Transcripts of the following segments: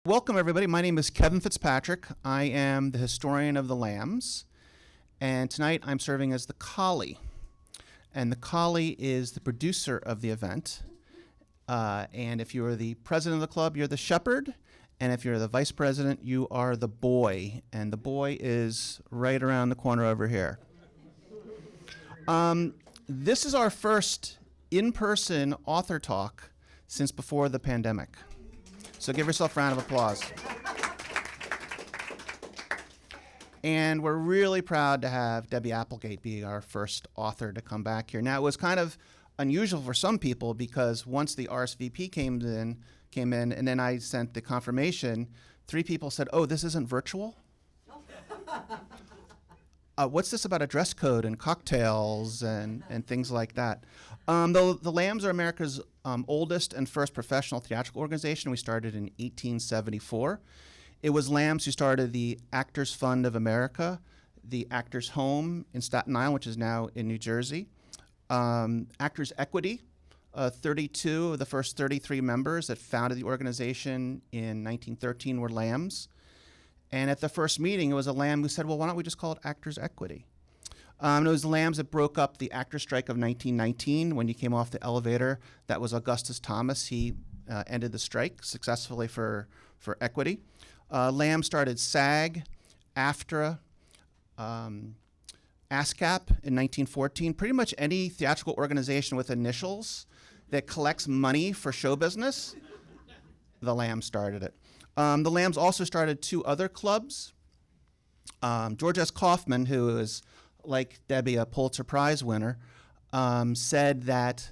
Welcome, everybody. My name is Kevin Fitzpatrick. I am the historian of the lambs, and tonight I'm serving as the collie. And the collie is the producer of the event. And if you're the president of the club, you're the shepherd. And if you're the vice president, you are the boy. And the boy is right around the corner over here. This is our first in-person author talk since before the pandemic. So give yourself a round of applause. And we're really proud to have Debby Applegate be our first author to come back here. Now, it was kind of unusual for some people because once the RSVP came in, and then I sent the confirmation, 3 people said, "Oh, this isn't virtual?" What's this about a dress code and cocktails and things like that? The Lambs are America's oldest and first professional theatrical organization. We started in 1874. It was Lambs who started the Actors Fund of America, the Actors Home in Staten Island, which is now in New Jersey, Actors Equity. 32 of the first 33 members that founded the organization in 1913 were Lambs. And at the first meeting, it was a lamb who said, well, why don't we just call it Actors Equity? It was the Lambs that broke up the actors' strike of 1919. When you came off the elevator, that was Augustus Thomas. He ended the strike successfully for equity. Lambs started SAG, AFTRA, ASCAP in 1914. Pretty much any theatrical organization with initials that collects money for show business, the Lambs started it. The Lambs also started 2 other clubs. George S. Kaufman, who is, like Debby, a Pulitzer Prize winner, said that,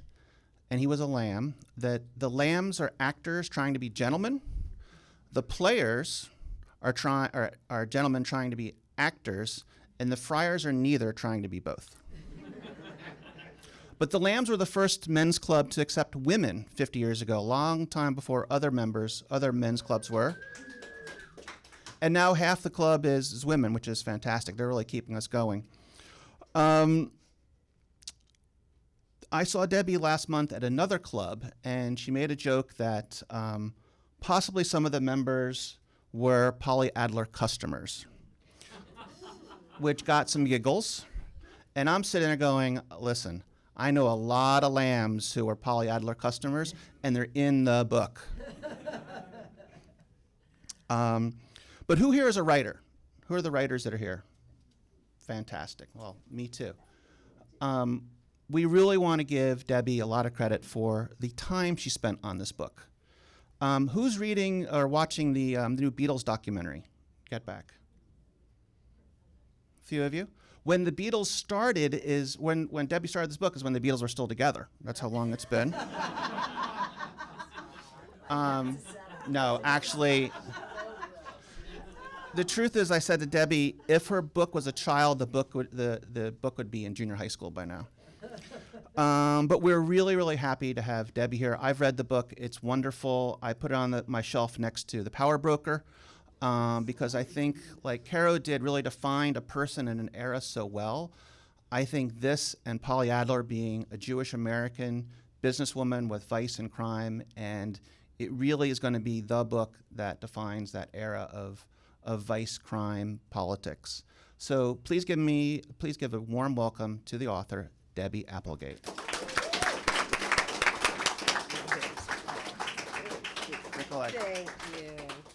and he was a lamb, that the lambs are actors trying to be gentlemen. The players are gentlemen trying to be actors, and the friars are neither trying to be both. But the Lambs were the first men's club to accept women 50 years ago, a long time before other men's clubs were. And now half the club is women, which is fantastic. They're really keeping us going. I saw Debby last month at another club, and she made a joke that possibly some of the members were Polly Adler customers, which got some giggles. And I'm sitting there going, listen, I know a lot of lambs who are Polly Adler customers, and they're in the book. But who here is a writer? Who are the writers that are here? Fantastic. Well, me too. We really want to give Debby a lot of credit for the time she spent on this book. Who's reading or watching the new Beatles documentary, Get Back? A few of you? When the Beatles started is when Debby started this book is when the Beatles were still together. That's how long it's been. No, actually, the truth is, I said to Debby, if her book was a child, the book would be in junior high school by now. But we're really, really happy to have Debby here. I've read the book; it's wonderful. I put it on my shelf next to The Power Broker. Because I think, like Caro did, really defined a person in an era so well. I think this and Polly Adler being a Jewish American businesswoman with vice and crime, and it really is going to be the book that defines that era of vice, crime, politics. So please give a warm welcome to the author, Debby Applegate.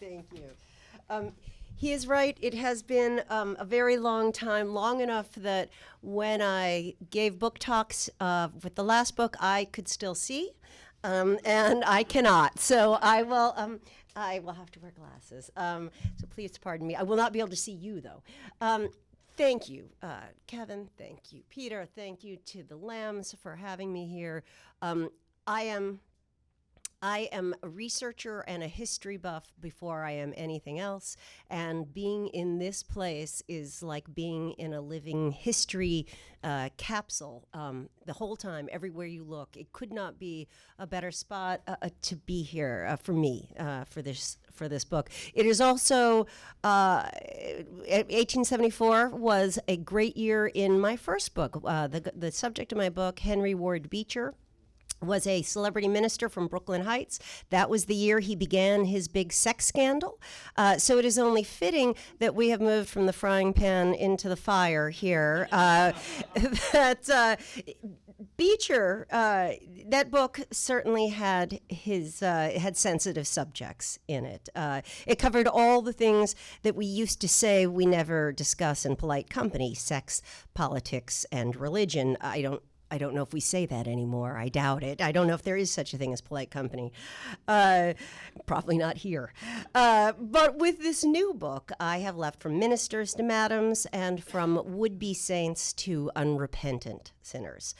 Thank you. He is right. It has been a very long time, long enough that when I gave book talks with the last book, I could still see, and I cannot. So I will have to wear glasses. So please pardon me. I will not be able to see you, though. Thank you, Kevin. Thank you, Peter. Thank you to the Lambs for having me here. I am a researcher and a history buff before I am anything else, and being in this place is like being in a living history capsule the whole time, everywhere you look. It could not be a better spot to be here for me for this book. It is also 1874 was a great year in my first book. The subject of my book, Henry Ward Beecher, was a celebrity minister from Brooklyn Heights. That was the year he began his big sex scandal. So it is only fitting that we have moved from the frying pan into the fire here. Beecher, that book certainly had had sensitive subjects in it. It covered all the things that we used to say we never discuss in polite company: sex, politics, and religion. I don't know if we say that anymore. I doubt it. I don't know if there is such a thing as polite company. Probably not here. But with this new book, I have left from ministers to madams and from would-be saints to unrepentant sinners.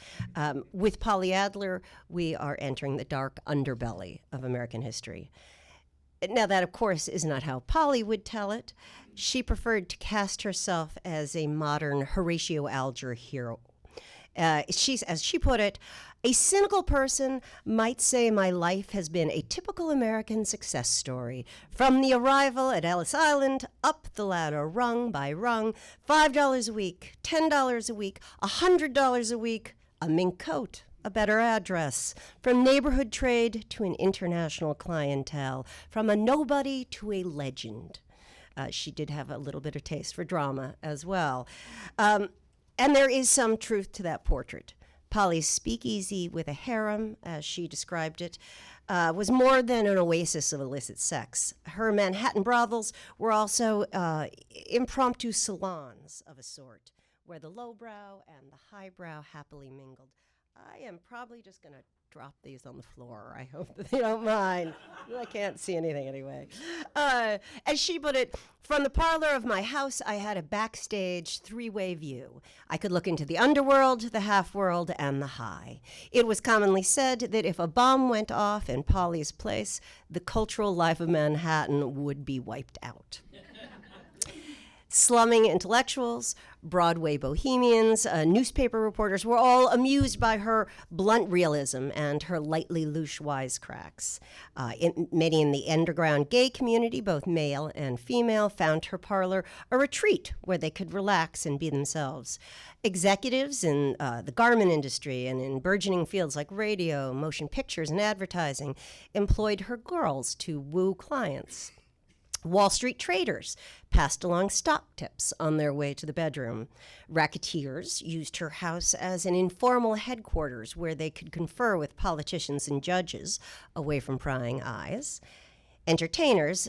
With Polly Adler, we are entering the dark underbelly of American history. Now, that, of course, is not how Polly would tell it. She preferred to cast herself as a modern Horatio Alger hero. She's, as she put it, a cynical person might say my life has been a typical American success story. From the arrival at Ellis Island, up the ladder rung by rung, $5 a week, $10 a week, $100 a week, a mink coat, a better address, from neighborhood trade to an international clientele, from a nobody to a legend. She did have a little bit of taste for drama as well. And there is some truth to that portrait. Polly's speakeasy with a harem, as she described it, was more than an oasis of illicit sex. Her Manhattan brothels were also impromptu salons of a sort, where the lowbrow and the highbrow happily mingled. I am probably just going to drop these on the floor. I hope that they don't mind. I can't see anything anyway. As she put it, from the parlor of my house, I had a backstage three-way view. I could look into the underworld, the half-world, and the high. It was commonly said that if a bomb went off in Polly's place, the cultural life of Manhattan would be wiped out. Slumming intellectuals, Broadway bohemians, newspaper reporters were all amused by her blunt realism and her lightly louche wisecracks. Many in the underground gay community, both male and female, found her parlor a retreat where they could relax and be themselves. Executives in the garment industry and in burgeoning fields like radio, motion pictures, and advertising employed her girls to woo clients. Wall Street traders passed along stock tips on their way to the bedroom. Racketeers used her house as an informal headquarters where they could confer with politicians and judges away from prying eyes. Entertainers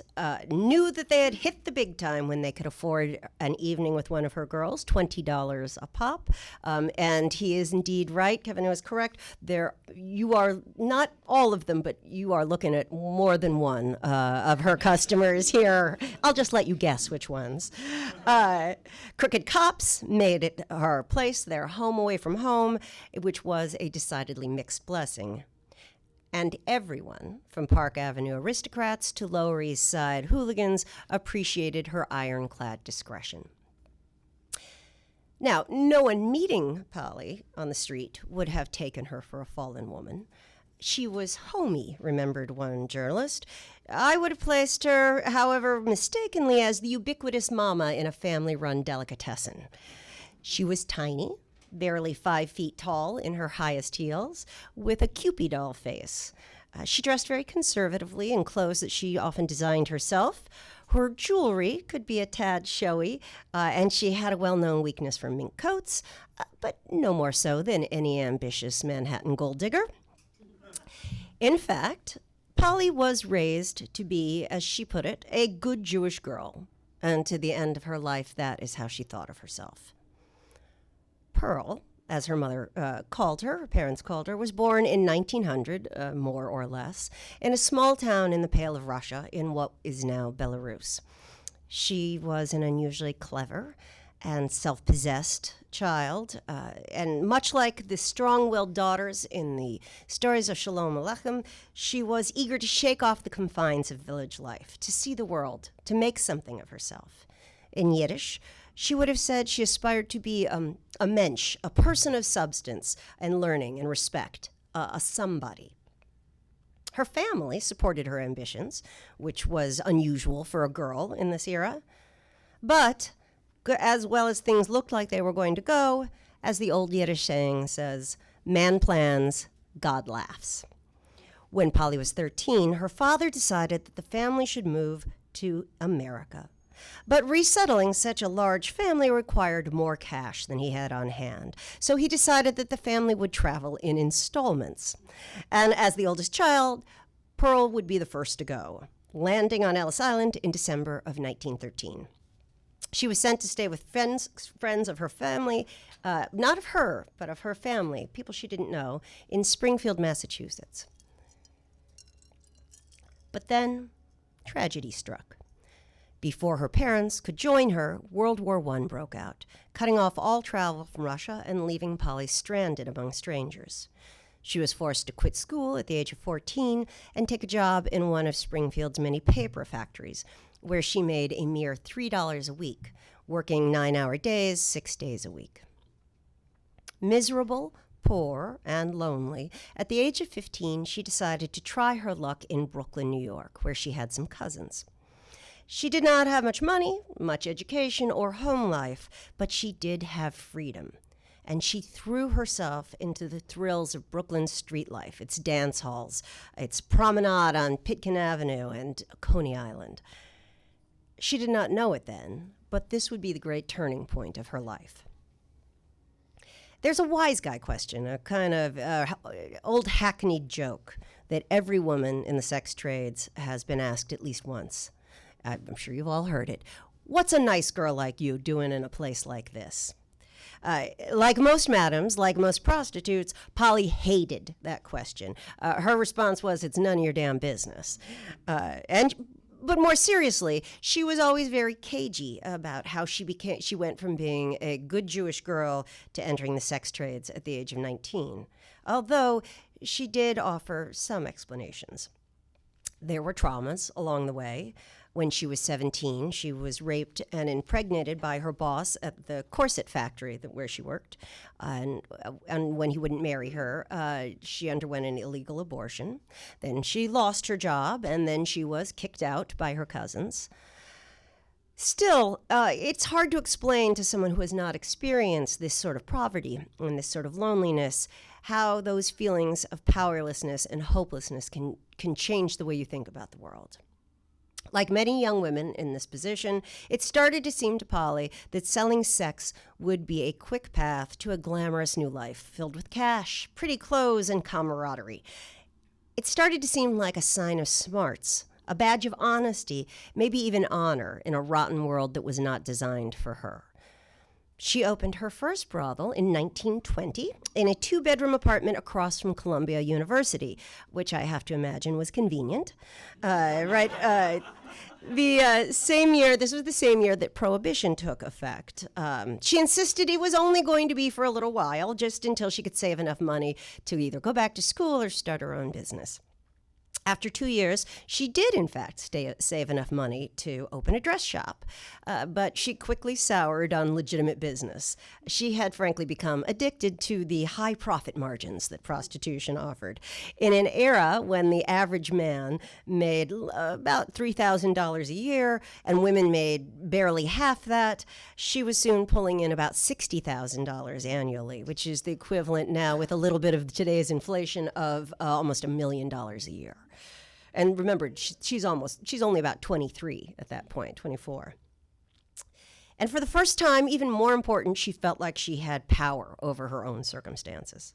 knew that they had hit the big time when they could afford an evening with one of her girls, $20 a pop. And he is indeed right. Kevin was correct. You are not all of them, but you are looking at more than one of her customers here. I'll just let you guess which ones. Crooked cops made it her place, their home away from home, which was a decidedly mixed blessing. And everyone, from Park Avenue aristocrats to Lower East Side hooligans, appreciated her ironclad discretion. Now, no one meeting Polly on the street would have taken her for a fallen woman. She was homey, remembered one journalist. I would have placed her, however mistakenly, as the ubiquitous mama in a family-run delicatessen. She was tiny, barely 5 feet tall in her highest heels, with a Cupid doll face. She dressed very conservatively in clothes that she often designed herself. Her jewelry could be a tad showy, and she had a well-known weakness for mink coats, but no more so than any ambitious Manhattan gold digger. In fact, Polly was raised to be, as she put it, a good Jewish girl, and to the end of her life, that is how she thought of herself. Pearl, as her mother called her parents called her, was born in 1900, more or less, in a small town in the Pale of Russia in what is now Belarus. She was an unusually clever and self-possessed child, and much like the strong-willed daughters in the stories of Shalom Aleichem, she was eager to shake off the confines of village life, to see the world, to make something of herself. In Yiddish, she would have said she aspired to be a mensch, a person of substance and learning and respect, a somebody. Her family supported her ambitions, which was unusual for a girl in this era. But as well as things looked like they were going to go, as the old Yiddish saying says, man plans, God laughs. When Polly was 13, her father decided that the family should move to America. But resettling such a large family required more cash than he had on hand. So he decided that the family would travel in installments. And as the oldest child, Pearl would be the first to go, landing on Ellis Island in December of 1913. She was sent to stay with friends of her family, not of her, but of her family, people she didn't know, in Springfield, Massachusetts. But then, tragedy struck. Before her parents could join her, World War I broke out, cutting off all travel from Russia and leaving Polly stranded among strangers. She was forced to quit school at the age of 14 and take a job in one of Springfield's many paper factories, where she made a mere $3 a week, working 9-hour days, 6 days a week. Miserable, poor, and lonely, at the age of 15, she decided to try her luck in Brooklyn, New York, where she had some cousins. She did not have much money, much education, or home life, but she did have freedom. And she threw herself into the thrills of Brooklyn's street life, its dance halls, its promenade on Pitkin Avenue and Coney Island. She did not know it then, but this would be the great turning point of her life. There's a wise guy question, a kind of old hackneyed joke that every woman in the sex trades has been asked at least once. I'm sure you've all heard it. What's a nice girl like you doing in a place like this? Like most madams, like most prostitutes, Polly hated that question. Her response was, "It's none of your damn business." But more seriously, she was always very cagey about how she went from being a good Jewish girl to entering the sex trades at the age of 19, although she did offer some explanations. There were traumas along the way. When she was 17, she was raped and impregnated by her boss at the corset factory where she worked. And when he wouldn't marry her, she underwent an illegal abortion. Then she lost her job, and then she was kicked out by her cousins. Still, it's hard to explain to someone who has not experienced this sort of poverty and this sort of loneliness how those feelings of powerlessness and hopelessness can change the way you think about the world. Like many young women in this position, it started to seem to Polly that selling sex would be a quick path to a glamorous new life filled with cash, pretty clothes, and camaraderie. It started to seem like a sign of smarts, a badge of honesty, maybe even honor in a rotten world that was not designed for her. She opened her first brothel in 1920 in a 2-bedroom apartment across from Columbia University, which I have to imagine was convenient. This was the same year that Prohibition took effect. She insisted it was only going to be for a little while, just until she could save enough money to either go back to school or start her own business. After 2 years, she did, in fact, save enough money to open a dress shop, but she quickly soured on legitimate business. She had, frankly, become addicted to the high profit margins that prostitution offered. In an era when the average man made about $3,000 a year and women made barely half that, she was soon pulling in about $60,000 annually, which is the equivalent now, with a little bit of today's inflation, of almost $1 million a year. And remember, she's only about 23 at that point, 24. And for the first time, even more important, she felt like she had power over her own circumstances.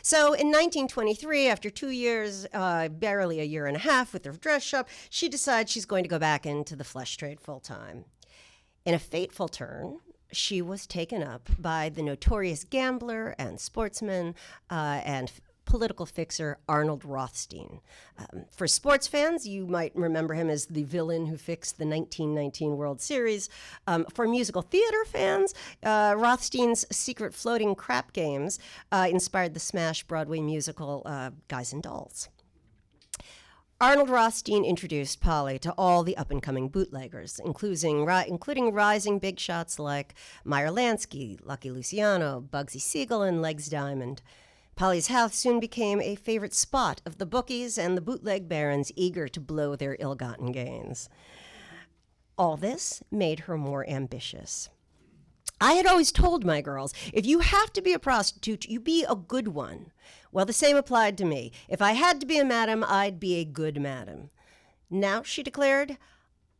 So in 1923, after 2 years, barely a year and a half with her dress shop, she decides she's going to go back into the flesh trade full time. In a fateful turn, she was taken up by the notorious gambler and sportsman and political fixer Arnold Rothstein. For sports fans, you might remember him as the villain who fixed the 1919 World Series. For musical theater fans, Rothstein's secret floating crap games inspired the smash Broadway musical Guys and Dolls. Arnold Rothstein introduced Polly to all the up-and-coming bootleggers, including rising big shots like Meyer Lansky, Lucky Luciano, Bugsy Siegel, and Legs Diamond. Polly's house soon became a favorite spot of the bookies and the bootleg barons eager to blow their ill-gotten gains. All this made her more ambitious. I had always told my girls, if you have to be a prostitute, you be a good one. Well, the same applied to me. If I had to be a madam, I'd be a good madam. Now, she declared,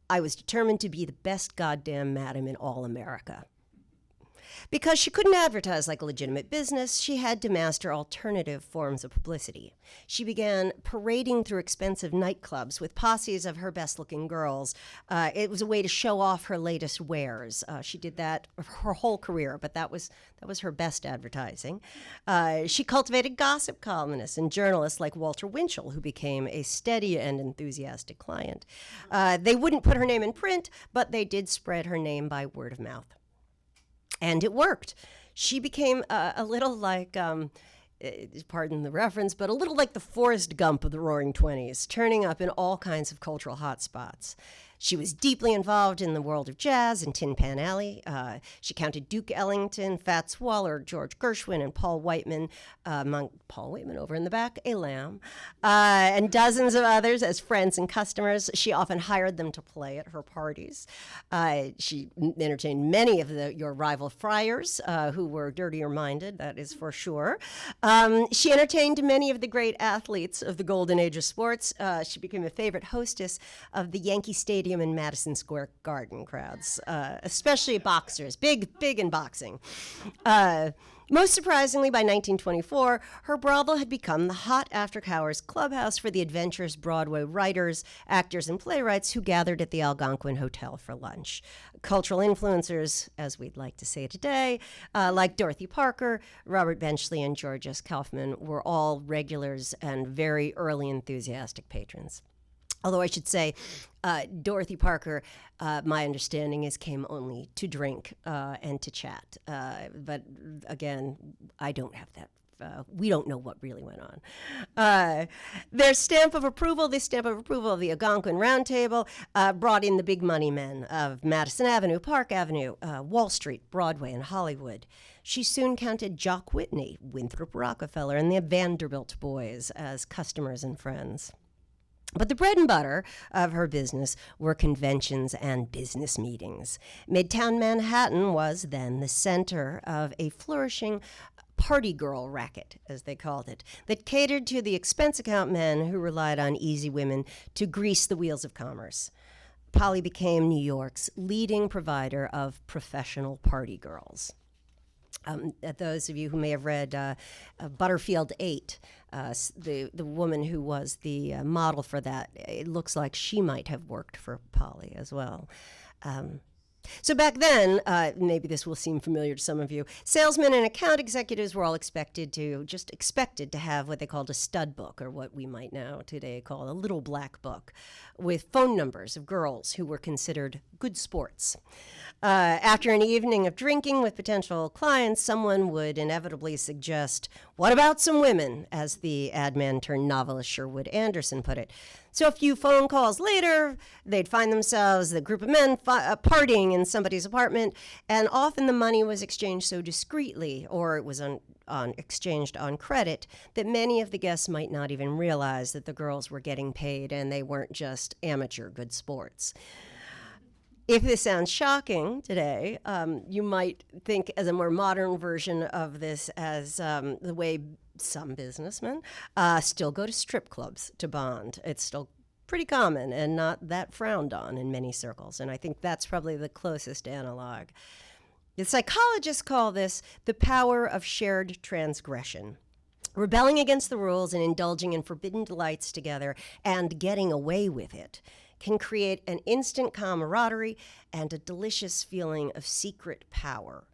I was determined to be the best goddamn madam in all America. Because she couldn't advertise like a legitimate business, she had to master alternative forms of publicity. She began parading through expensive nightclubs with posses of her best-looking girls. It was a way to show off her latest wares. She did that her whole career, but that was her best advertising. She cultivated gossip columnists and journalists like Walter Winchell, who became a steady and enthusiastic client. They wouldn't put her name in print, but they did spread her name by word of mouth. And it worked. She became a little like, pardon the reference, but a little like the Forrest Gump of the Roaring Twenties, turning up in all kinds of cultural hotspots. She was deeply involved in the world of jazz and Tin Pan Alley. She counted Duke Ellington, Fats Waller, George Gershwin, and Paul Whiteman, among Paul Whiteman over in the back, a lamb, and dozens of others as friends and customers. She often hired them to play at her parties. She entertained many of your rival friars who were dirtier-minded, that is for sure. She entertained many of the great athletes of the golden age of sports. She became a favorite hostess of the Yankee Stadium and Madison Square Garden crowds, especially boxers, big in boxing. Most surprisingly, by 1924, her brothel had become the hot after-hours clubhouse for the adventurous Broadway writers, actors, and playwrights who gathered at the Algonquin Hotel for lunch. Cultural influencers, as we'd like to say today, like Dorothy Parker, Robert Benchley, and George S. Kaufman, were all regulars and very early enthusiastic patrons. Although I should say, Dorothy Parker, my understanding is, came only to drink and to chat. But again, I don't have that. We don't know what really went on. This stamp of approval of the Algonquin Round Table brought in the big money men of Madison Avenue, Park Avenue, Wall Street, Broadway, and Hollywood. She soon counted Jock Whitney, Winthrop Rockefeller, and the Vanderbilt boys as customers and friends. But the bread and butter of her business were conventions and business meetings. Midtown Manhattan was then the center of a flourishing party girl racket, as they called it, that catered to the expense account men who relied on easy women to grease the wheels of commerce. Polly became New York's leading provider of professional party girls. Those of you who may have read Butterfield 8, the woman who was the model for that, it looks like she might have worked for Polly as well. So back then, maybe this will seem familiar to some of you, salesmen and account executives were all expected to have what they called a stud book, or what we might now today call a little black book, with phone numbers of girls who were considered good sports. After an evening of drinking with potential clients, someone would inevitably suggest, "What about some women?" as the ad man turned novelist Sherwood Anderson put it. So a few phone calls later, they'd find themselves, the group of men, partying in somebody's apartment, and often the money was exchanged so discreetly, or it was exchanged on credit, that many of the guests might not even realize that the girls were getting paid and they weren't just amateur good sports. If this sounds shocking today, you might think as a more modern version of this as the way some businessmen still go to strip clubs to bond. It's still pretty common and not that frowned on in many circles, and I think that's probably the closest analog. The psychologists call this the power of shared transgression. Rebelling against the rules and indulging in forbidden delights together and getting away with it can create an instant camaraderie and a delicious feeling of secret power.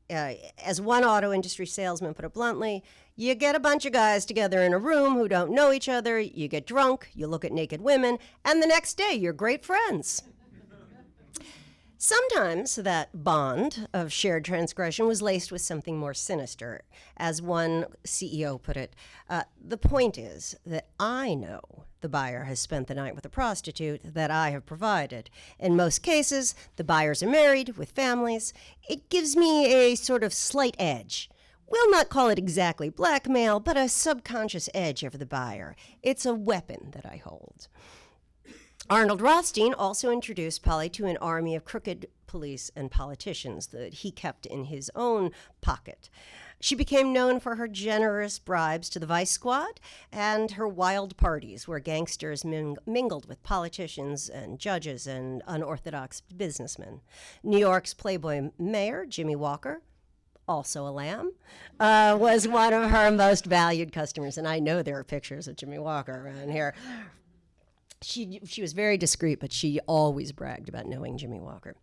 As one auto industry salesman put it bluntly, you get a bunch of guys together in a room who don't know each other, you get drunk, you look at naked women, and the next day you're great friends. Sometimes that bond of shared transgression was laced with something more sinister. As one CEO put it, the point is that I know the buyer has spent the night with a prostitute that I have provided. In most cases, the buyers are married with families. It gives me a sort of slight edge. We'll not call it exactly blackmail, but a subconscious edge over the buyer. It's a weapon that I hold. Arnold Rothstein also introduced Polly to an army of crooked police and politicians that he kept in his own pocket. She became known for her generous bribes to the Vice Squad and her wild parties where gangsters mingled with politicians and judges and unorthodox businessmen. New York's Playboy mayor, Jimmy Walker, also a lamb, was one of her most valued customers. And I know there are pictures of Jimmy Walker around here. She was very discreet, but she always bragged about knowing Jimmy Walker.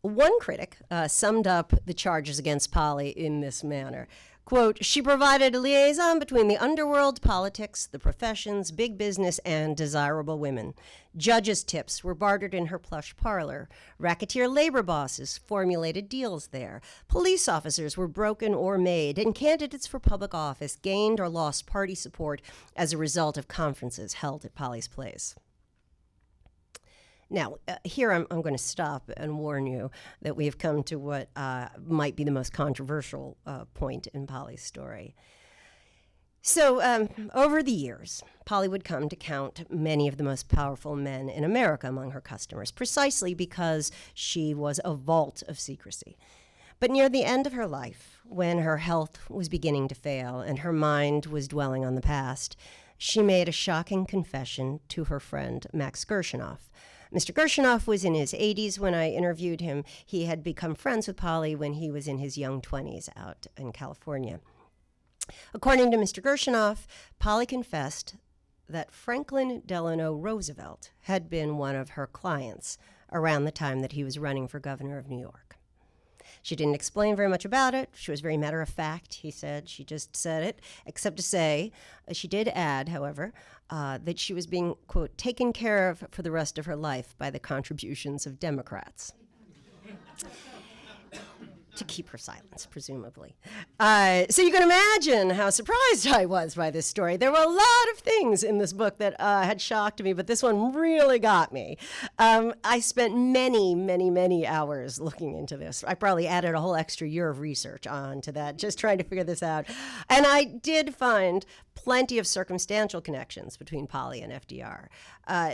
One critic summed up the charges against Polly in this manner. Quote, she provided a liaison between the underworld, politics, the professions, big business, and desirable women. Judges' tips were bartered in her plush parlor. Racketeer labor bosses formulated deals there. Police officers were broken or made, and candidates for public office gained or lost party support as a result of conferences held at Polly's place. Now, here I'm going to stop and warn you that we have come to what might be the most controversial point in Polly's story. So, over the years, Polly would come to count many of the most powerful men in America among her customers, precisely because she was a vault of secrecy. But near the end of her life, when her health was beginning to fail and her mind was dwelling on the past, she made a shocking confession to her friend Max Gershonoff. Mr. Gershonoff was in his 80s when I interviewed him. He had become friends with Polly when he was in his young 20s out in California. According to Mr. Gershonoff, Polly confessed that Franklin Delano Roosevelt had been one of her clients around the time that he was running for governor of New York. She didn't explain very much about it. She was very matter of fact, he said. She just said it, except to say, she did add, however, that she was being, quote, taken care of for the rest of her life by the contributions of Democrats. To keep her silence, presumably. So you can imagine how surprised I was by this story. There were a lot of things in this book that had shocked me, but this one really got me. I spent many hours looking into this. I probably added a whole extra year of research on to that, just trying to figure this out. And I did find plenty of circumstantial connections between Polly and FDR.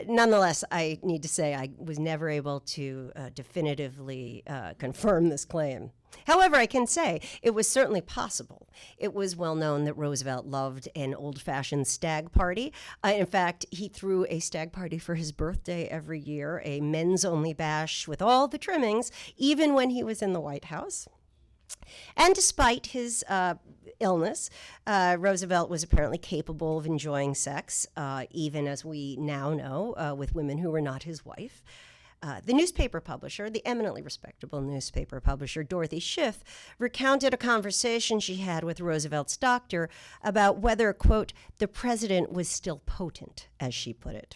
Nonetheless, I need to say I was never able to definitively confirm this claim. However, I can say it was certainly possible. It was well known that Roosevelt loved an old-fashioned stag party. In fact, he threw a stag party for his birthday every year, a men's-only bash with all the trimmings, even when he was in the White House. And despite his illness, Roosevelt was apparently capable of enjoying sex, even as we now know, with women who were not his wife. The newspaper publisher, the eminently respectable newspaper publisher, Dorothy Schiff, recounted a conversation she had with Roosevelt's doctor about whether, quote, the president was still potent, as she put it.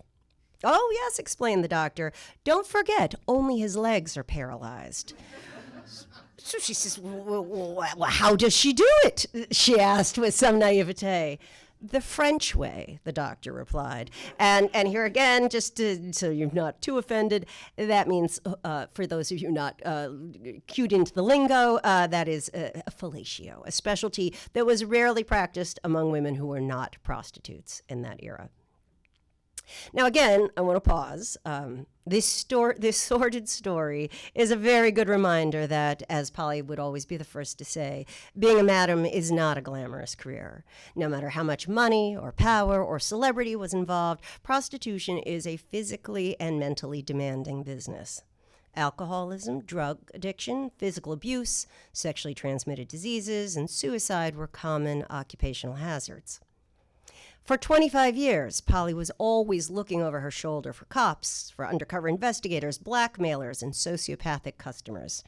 Oh, yes, explained the doctor. Don't forget, only his legs are paralyzed. So she says, well, how does she do it? She asked with some naivete. The French way, the doctor replied. And here again, so you're not too offended, that means, for those of you not cued into the lingo, that is a fellatio, a specialty that was rarely practiced among women who were not prostitutes in that era. Now, again, I want to pause. This sordid story is a very good reminder that, as Polly would always be the first to say, being a madam is not a glamorous career. No matter how much money or power or celebrity was involved, prostitution is a physically and mentally demanding business. Alcoholism, drug addiction, physical abuse, sexually transmitted diseases, and suicide were common occupational hazards. For 25 years, Polly was always looking over her shoulder for cops, for undercover investigators, blackmailers, and sociopathic customers.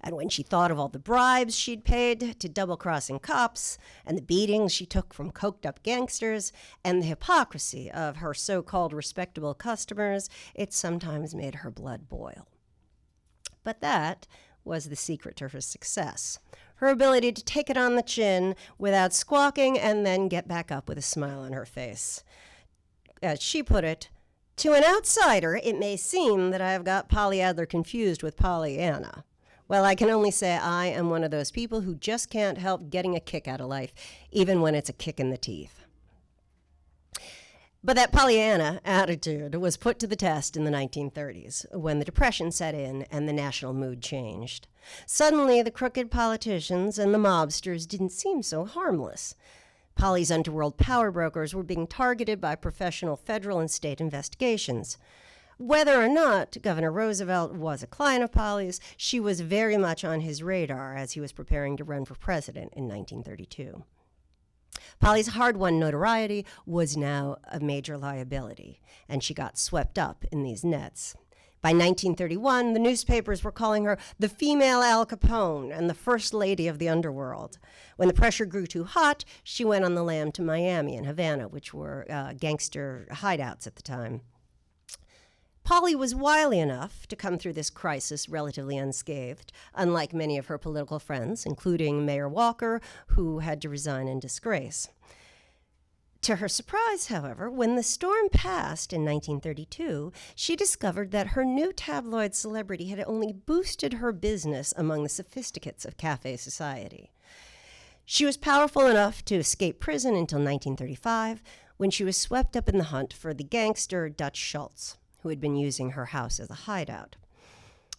And when she thought of all the bribes she'd paid to double-crossing cops, and the beatings she took from coked-up gangsters, and the hypocrisy of her so-called respectable customers, it sometimes made her blood boil. But that was the secret to her success. Her ability to take it on the chin without squawking and then get back up with a smile on her face. As she put it, to an outsider, it may seem that I have got Polly Adler confused with Pollyanna. Well, I can only say I am one of those people who just can't help getting a kick out of life, even when it's a kick in the teeth. But that Pollyanna attitude was put to the test in the 1930s when the Depression set in and the national mood changed. Suddenly, the crooked politicians and the mobsters didn't seem so harmless. Polly's underworld power brokers were being targeted by professional federal and state investigations. Whether or not Governor Roosevelt was a client of Polly's, she was very much on his radar as he was preparing to run for president in 1932. Polly's hard-won notoriety was now a major liability, and she got swept up in these nets. By 1931, the newspapers were calling her the female Al Capone and the first lady of the underworld. When the pressure grew too hot, she went on the lam to Miami and Havana, which were gangster hideouts at the time. Polly was wily enough to come through this crisis relatively unscathed, unlike many of her political friends, including Mayor Walker, who had to resign in disgrace. To her surprise, however, when the storm passed in 1932, she discovered that her new tabloid celebrity had only boosted her business among the sophisticates of cafe society. She was powerful enough to escape prison until 1935, when she was swept up in the hunt for the gangster Dutch Schultz, who had been using her house as a hideout.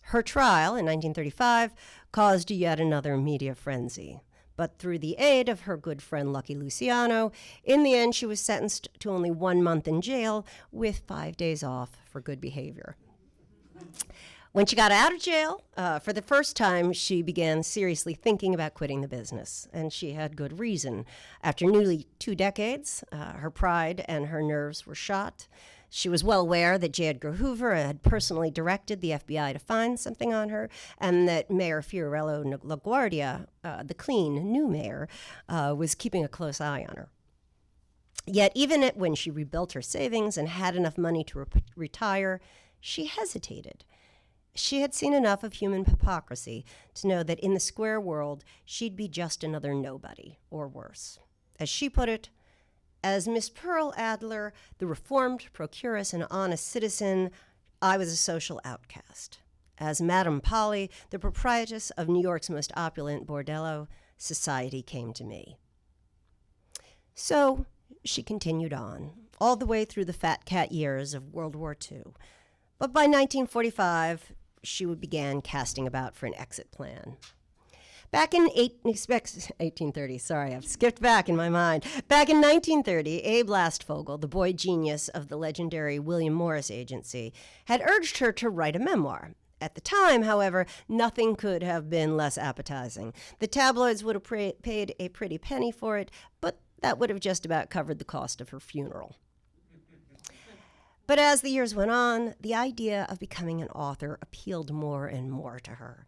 Her trial in 1935 caused yet another media frenzy. But through the aid of her good friend Lucky Luciano, in the end she was sentenced to only 1 month in jail with 5 days off for good behavior. When she got out of jail, for the first time, she began seriously thinking about quitting the business, and she had good reason. After nearly 2 decades, her pride and her nerves were shot. She was well aware that J. Edgar Hoover had personally directed the FBI to find something on her, and that Mayor Fiorello LaGuardia, the clean new mayor, was keeping a close eye on her. Yet even when she rebuilt her savings and had enough money to retire, she hesitated. She had seen enough of human hypocrisy to know that in the square world, she'd be just another nobody, or worse. As she put it, as Miss Pearl Adler, the reformed procuress and honest citizen, I was a social outcast. As Madame Polly, the proprietress of New York's most opulent bordello, society came to me. So she continued on, all the way through the fat cat years of World War II. But by 1945, she began casting about for an exit plan. Back in 1830, sorry, I've skipped back in my mind. Back in 1930, Abe Lastfogel, the boy genius of the legendary William Morris Agency, had urged her to write a memoir. At the time, however, nothing could have been less appetizing. The tabloids would have paid a pretty penny for it, but that would have just about covered the cost of her funeral. But as the years went on, the idea of becoming an author appealed more and more to her.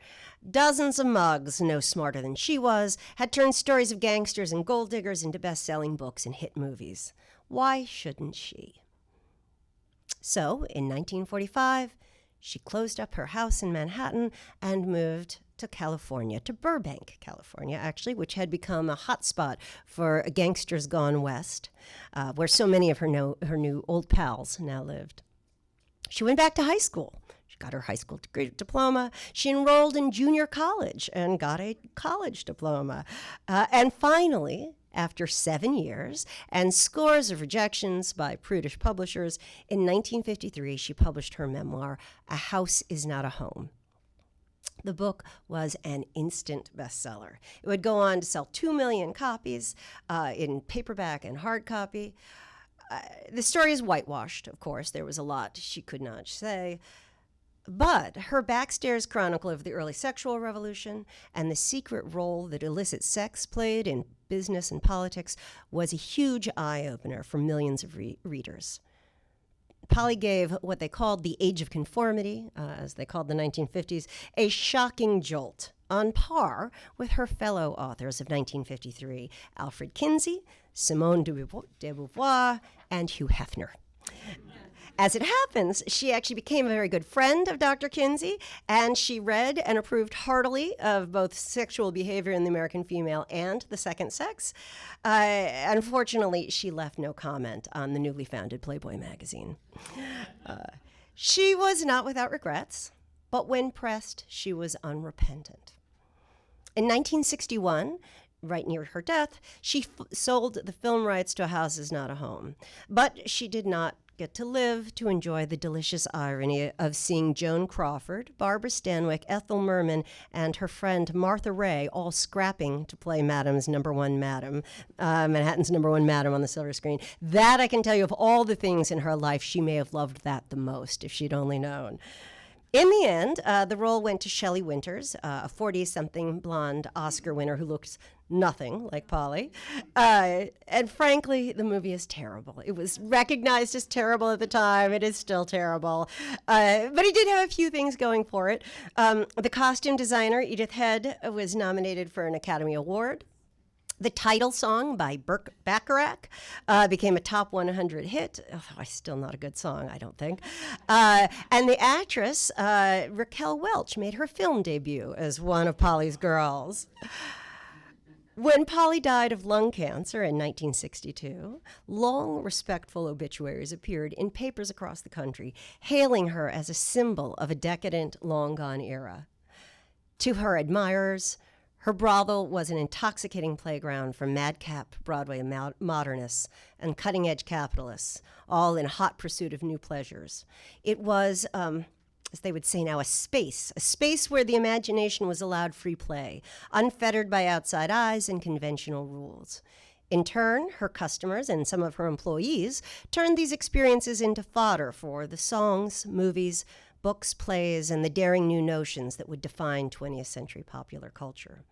Dozens of mugs, no smarter than she was, had turned stories of gangsters and gold diggers into best-selling books and hit movies. Why shouldn't she? So, in 1945, she closed up her house in Manhattan and moved to California, to Burbank, California, actually, which had become a hotspot for gangsters gone west, where so many of her new old pals now lived. She went back to high school. She got her high school diploma. She enrolled in junior college and got a college diploma. And finally, after 7 years and scores of rejections by prudish publishers, in 1953, she published her memoir, A House Is Not a Home. The book was an instant bestseller. It would go on to sell 2 million copies in paperback and hard copy. The story is whitewashed, of course. There was a lot she could not say. But her backstairs chronicle of the early sexual revolution and the secret role that illicit sex played in business and politics was a huge eye-opener for millions of readers. Polly gave what they called the Age of Conformity, as they called the 1950s, a shocking jolt, on par with her fellow authors of 1953, Alfred Kinsey, Simone de Beauvoir, and Hugh Hefner. As it happens, she actually became a very good friend of Dr. Kinsey, and she read and approved heartily of both sexual behavior in the American female and the second sex. Unfortunately, she left no comment on the newly founded Playboy magazine. She was not without regrets, but when pressed, she was unrepentant. In 1961, right near her death, she sold the film rights to A House Is Not a Home. But she did not get to live to enjoy the delicious irony of seeing Joan Crawford, Barbara Stanwyck, Ethel Merman, and her friend Martha Ray all scrapping to play Manhattan's number one madam on the silver screen. That I can tell you, of all the things in her life, she may have loved that the most if she'd only known. In the end, the role went to Shelley Winters, a 40-something blonde Oscar winner who looks nothing like Polly. And frankly, the movie is terrible. It was recognized as terrible at the time. It is still terrible. But it did have a few things going for it. The costume designer, Edith Head, was nominated for an Academy Award. The title song by Burt Bacharach became a top 100 hit. Oh, still not a good song, I don't think. And the actress, Raquel Welch, made her film debut as one of Polly's girls. When Polly died of lung cancer in 1962, long, respectful obituaries appeared in papers across the country, hailing her as a symbol of a decadent, long-gone era. To her admirers, her brothel was an intoxicating playground for madcap Broadway modernists and cutting-edge capitalists, all in hot pursuit of new pleasures. It was, as they would say now, a space where the imagination was allowed free play, unfettered by outside eyes and conventional rules. In turn, her customers and some of her employees turned these experiences into fodder for the songs, movies, books, plays, and the daring new notions that would define 20th century popular culture.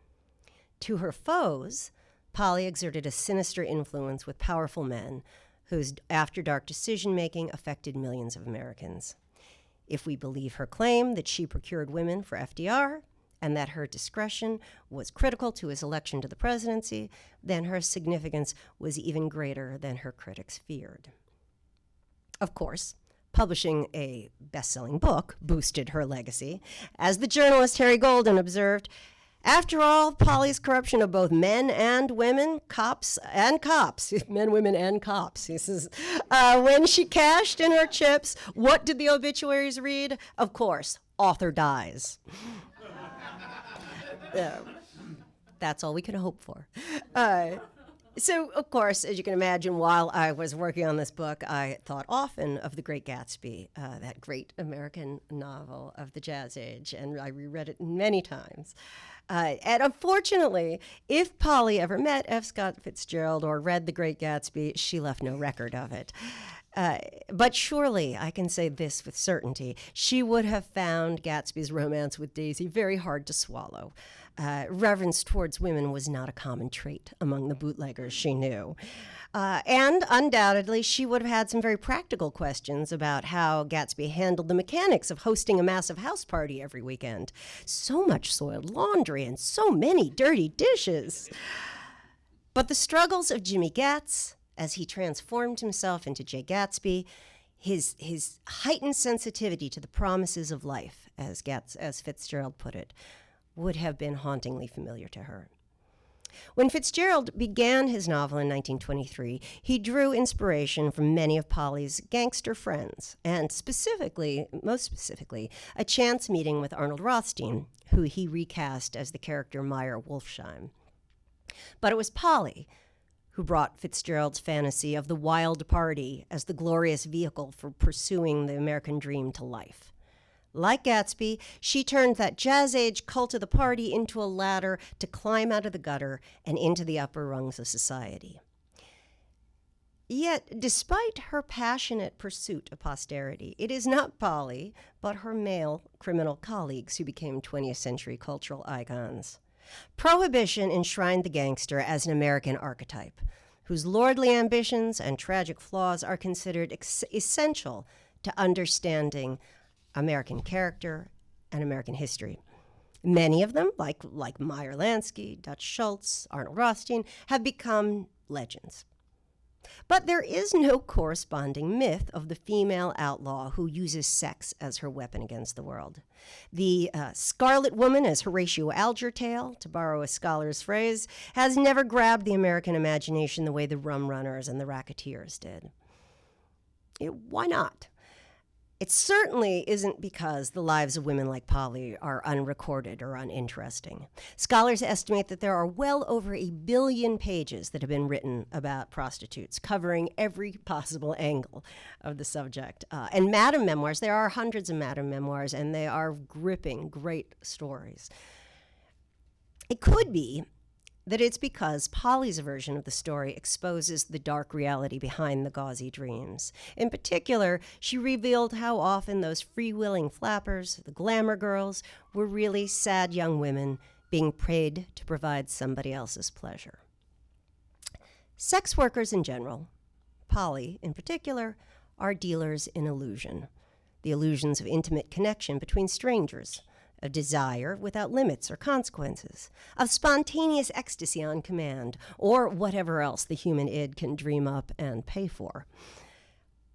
To her foes, Polly exerted a sinister influence with powerful men whose after-dark decision-making affected millions of Americans. If we believe her claim that she procured women for FDR and that her discretion was critical to his election to the presidency, then her significance was even greater than her critics feared. Of course, publishing a best-selling book boosted her legacy. As the journalist Harry Golden observed, after all, Polly's corruption of both men and women, men, women, and cops. He says, when she cashed in her chips, what did the obituaries read? Of course, author dies. That's all we can hope for. So, of course, as you can imagine, while I was working on this book, I thought often of The Great Gatsby, that great American novel of the Jazz Age, and I reread it many times. And unfortunately, if Polly ever met F. Scott Fitzgerald or read The Great Gatsby, she left no record of it. But surely I can say this with certainty. She would have found Gatsby's romance with Daisy very hard to swallow. Reverence towards women was not a common trait among the bootleggers she knew. And undoubtedly, she would have had some very practical questions about how Gatsby handled the mechanics of hosting a massive house party every weekend. So much soiled laundry and so many dirty dishes. But the struggles of Jimmy Gatz, as he transformed himself into Jay Gatsby, his heightened sensitivity to the promises of life, as Fitzgerald put it, would have been hauntingly familiar to her. When Fitzgerald began his novel in 1923, he drew inspiration from many of Polly's gangster friends, and most specifically, a chance meeting with Arnold Rothstein, who he recast as the character Meyer Wolfsheim. But it was Polly who brought Fitzgerald's fantasy of the wild party as the glorious vehicle for pursuing the American dream to life. Like Gatsby, she turned that Jazz Age cult of the party into a ladder to climb out of the gutter and into the upper rungs of society. Yet, despite her passionate pursuit of posterity, it is not Polly, but her male criminal colleagues who became 20th century cultural icons. Prohibition enshrined the gangster as an American archetype, whose lordly ambitions and tragic flaws are considered essential to understanding American character and American history. Many of them, like Meyer Lansky, Dutch Schultz, Arnold Rothstein, have become legends. But there is no corresponding myth of the female outlaw who uses sex as her weapon against the world. The Scarlet Woman, as Horatio Alger tale, to borrow a scholar's phrase, has never grabbed the American imagination the way the rum runners and the racketeers did. Why not? It certainly isn't because the lives of women like Polly are unrecorded or uninteresting. Scholars estimate that there are well over 1 billion pages that have been written about prostitutes, covering every possible angle of the subject. And Madame memoirs, there are hundreds of Madame memoirs, and they are gripping, great stories. It could be that it's because Polly's version of the story exposes the dark reality behind the gauzy dreams. In particular, she revealed how often those free-willing flappers, the glamour girls, were really sad young women being paid to provide somebody else's pleasure. Sex workers in general, Polly in particular, are dealers in illusion, the illusions of intimate connection between strangers, of desire without limits or consequences, of spontaneous ecstasy on command, or whatever else the human id can dream up and pay for.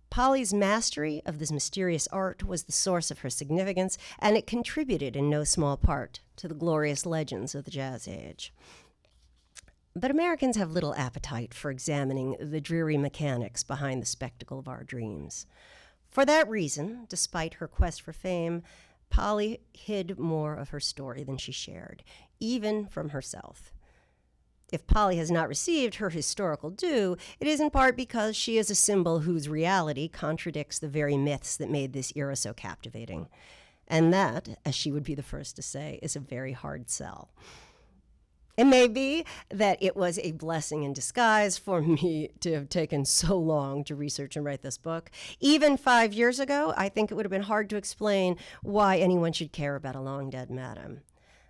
Polly's mastery of this mysterious art was the source of her significance, and it contributed in no small part to the glorious legends of the Jazz Age. But Americans have little appetite for examining the dreary mechanics behind the spectacle of our dreams. For that reason, despite her quest for fame, Polly hid more of her story than she shared, even from herself. If Polly has not received her historical due, it is in part because she is a symbol whose reality contradicts the very myths that made this era so captivating. And that, as she would be the first to say, is a very hard sell. It may be that it was a blessing in disguise for me to have taken so long to research and write this book. Even 5 years ago, I think it would have been hard to explain why anyone should care about a long-dead madam.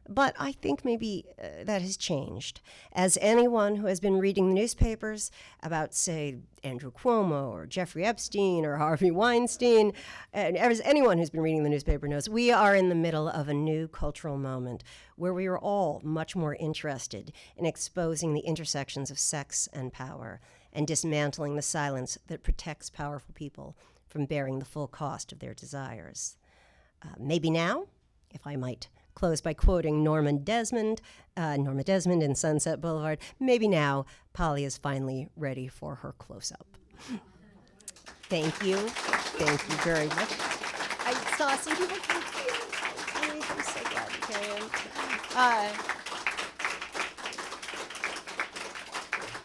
But I think maybe that has changed. As anyone who has been reading the newspapers about, say, Andrew Cuomo or Jeffrey Epstein or Harvey Weinstein, and as anyone who's been reading the newspaper knows, we are in the middle of a new cultural moment where we are all much more interested in exposing the intersections of sex and power and dismantling the silence that protects powerful people from bearing the full cost of their desires. Maybe now, if I might close by quoting Norma Desmond in Sunset Boulevard, maybe now Polly is finally ready for her close-up. Thank you. Thank you very much. I saw some people from here. I'm so glad you came.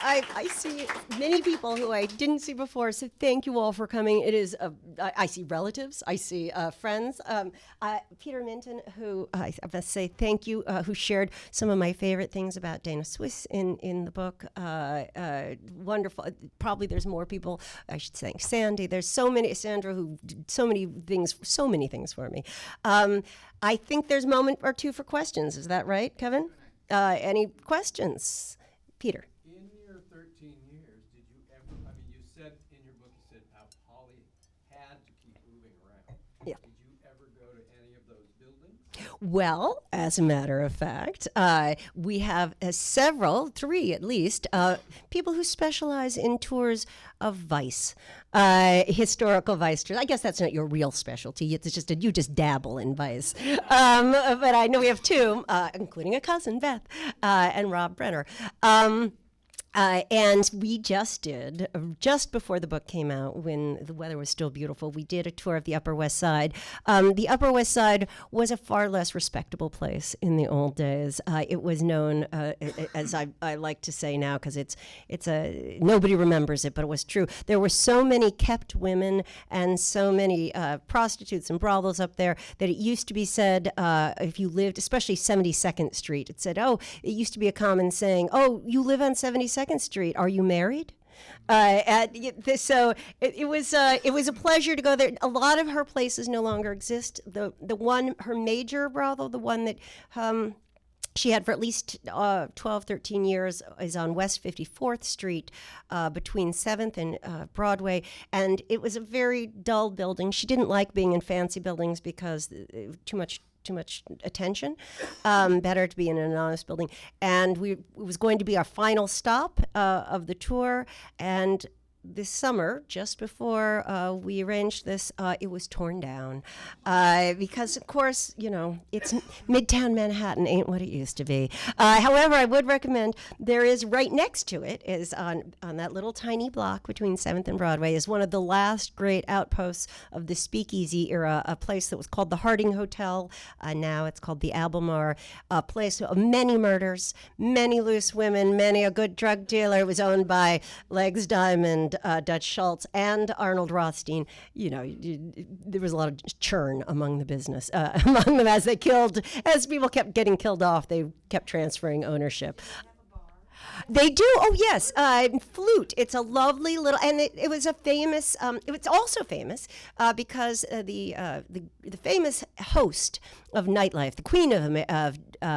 I see many people who I didn't see before, so thank you all for coming. It is, I see relatives, I see friends. Peter Minton, who I must say thank you, who shared some of my favorite things about Dana Swiss in the book. Wonderful. Probably there's more people. I should thank Sandy. There's so many, Sandra, who did so many things for me. I think there's a moment or two for questions. Is that right, Kevin? Any questions? Peter. Well, as a matter of fact, we have three at least, people who specialize in tours of Vice, historical Vice tours. I guess that's not your real specialty. It's just you just dabble in Vice. But I know we have two, including a cousin, Beth, and Rob Brenner. And we just before the book came out, when the weather was still beautiful, we did a tour of the Upper West Side. The Upper West Side was a far less respectable place in the old days. It was known, as I like to say now, because nobody remembers it, but it was true. There were so many kept women and so many prostitutes and brothels up there that it used to be said, if you lived, especially 72nd Street, it said, it used to be a common saying, you live on 72nd Street, are you married? So it was a pleasure to go there. A lot of her places no longer exist. The one, her major brothel, the one that she had for at least 12, 13 years, is on West 54th Street between 7th and Broadway. And it was a very dull building. She didn't like being in fancy buildings because too much attention. Better to be in an honest building. And it was going to be our final stop of the tour. And this summer, just before we arranged this, it was torn down because, of course, it's Midtown Manhattan ain't what it used to be. However, I would recommend there is right next to it is on that little tiny block between 7th and Broadway is one of the last great outposts of the Speakeasy era, a place that was called the Harding Hotel. Now it's called the Albemarle, a place of many murders, many loose women, many a good drug dealer. It was owned by Legs Diamond, Dutch Schultz, and Arnold Rothstein. There was a lot of churn among the business, among them as people kept getting killed off, they kept transferring ownership. They do. Oh, yes. Flute. It's a lovely little, and it was a famous. It was also famous because the famous host of nightlife, the queen of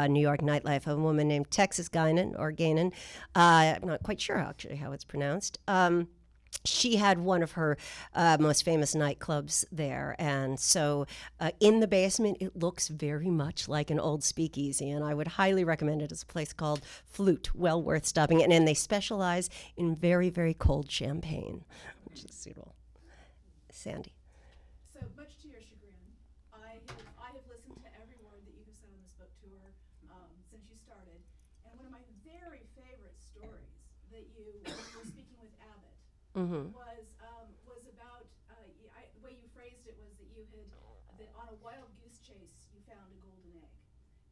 New York nightlife, a woman named Texas Guinan. I'm not quite sure actually how it's pronounced. She had one of her most famous nightclubs there. And so in the basement, it looks very much like an old speakeasy. And I would highly recommend it. It's a place called Flute, well worth stopping in. And they specialize in very, very cold champagne, which is suitable. Sandy. So much to your chagrin, I have listened to every word that you have said on this book tour since you started. And one of my very favorite stories that you were speaking with Abbott was about the way you phrased it was that you had that on a wild goose chase you found a golden egg.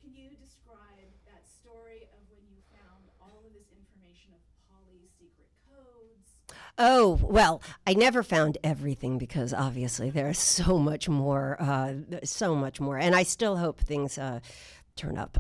Can you describe that story of when you found all of this information of Polly's secret codes? Oh, well, I never found everything because obviously there's so much more. And I still hope things turn up.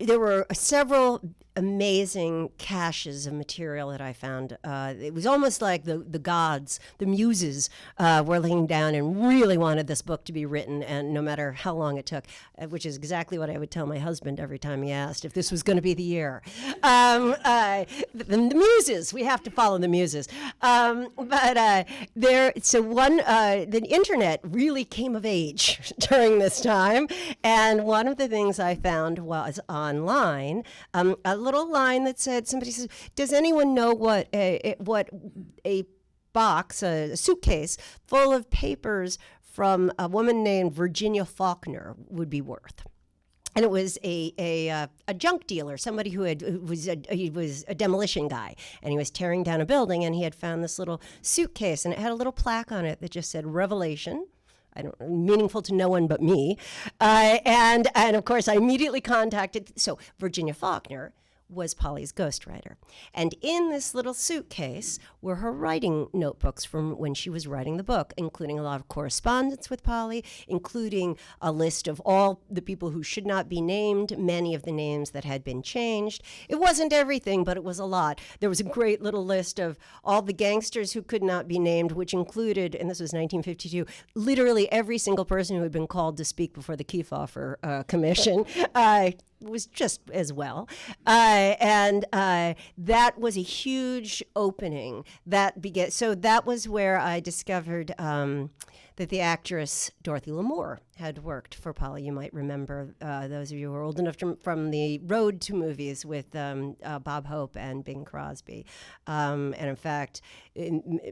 There were several amazing caches of material that I found. It was almost like the gods, the muses, were laying down and really wanted this book to be written, and no matter how long it took, which is exactly what I would tell my husband every time he asked if this was going to be the year. The muses, we have to follow the muses. The internet really came of age during this time, and one of the things I found was online, a little line that said, somebody says, does anyone know what a box, a suitcase full of papers from a woman named Virginia Faulkner would be worth? And it was a junk dealer, somebody he was a demolition guy, and he was tearing down a building, and he had found this little suitcase, and it had a little plaque on it that just said Revelation. Meaningful to no one but me. And of course, I immediately contacted, so Virginia Faulkner was Polly's ghostwriter. And in this little suitcase were her writing notebooks from when she was writing the book, including a lot of correspondence with Polly, including a list of all the people who should not be named, many of the names that had been changed. It wasn't everything, but it was a lot. There was a great little list of all the gangsters who could not be named, which included, and this was 1952, literally every single person who had been called to speak before the Kefauver Commission. Was just as well. And that was a huge opening. So that was where I discovered that the actress Dorothy Lamour had worked for Polly. You might remember, those of you who are old enough from the Road to movies with Bob Hope and Bing Crosby. And in fact,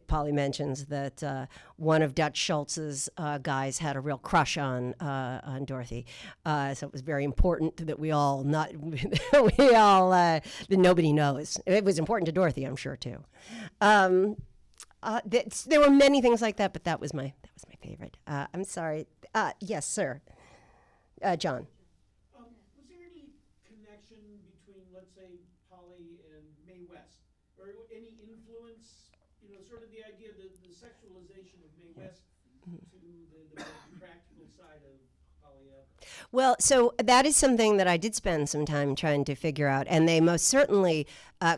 Polly mentions that one of Dutch Schultz's guys had a real crush on Dorothy. So it was very important that that nobody knows. It was important to Dorothy, I'm sure, too. There were many things like that, but that was my favorite. I'm sorry. Yes, sir. John. Was there any connection between, let's say, Polly and Mae West, or any influence? Sort of the idea that the sexualization of Mae West to the practical side of Polly Adler. Well, so that is something that I did spend some time trying to figure out, and they most certainly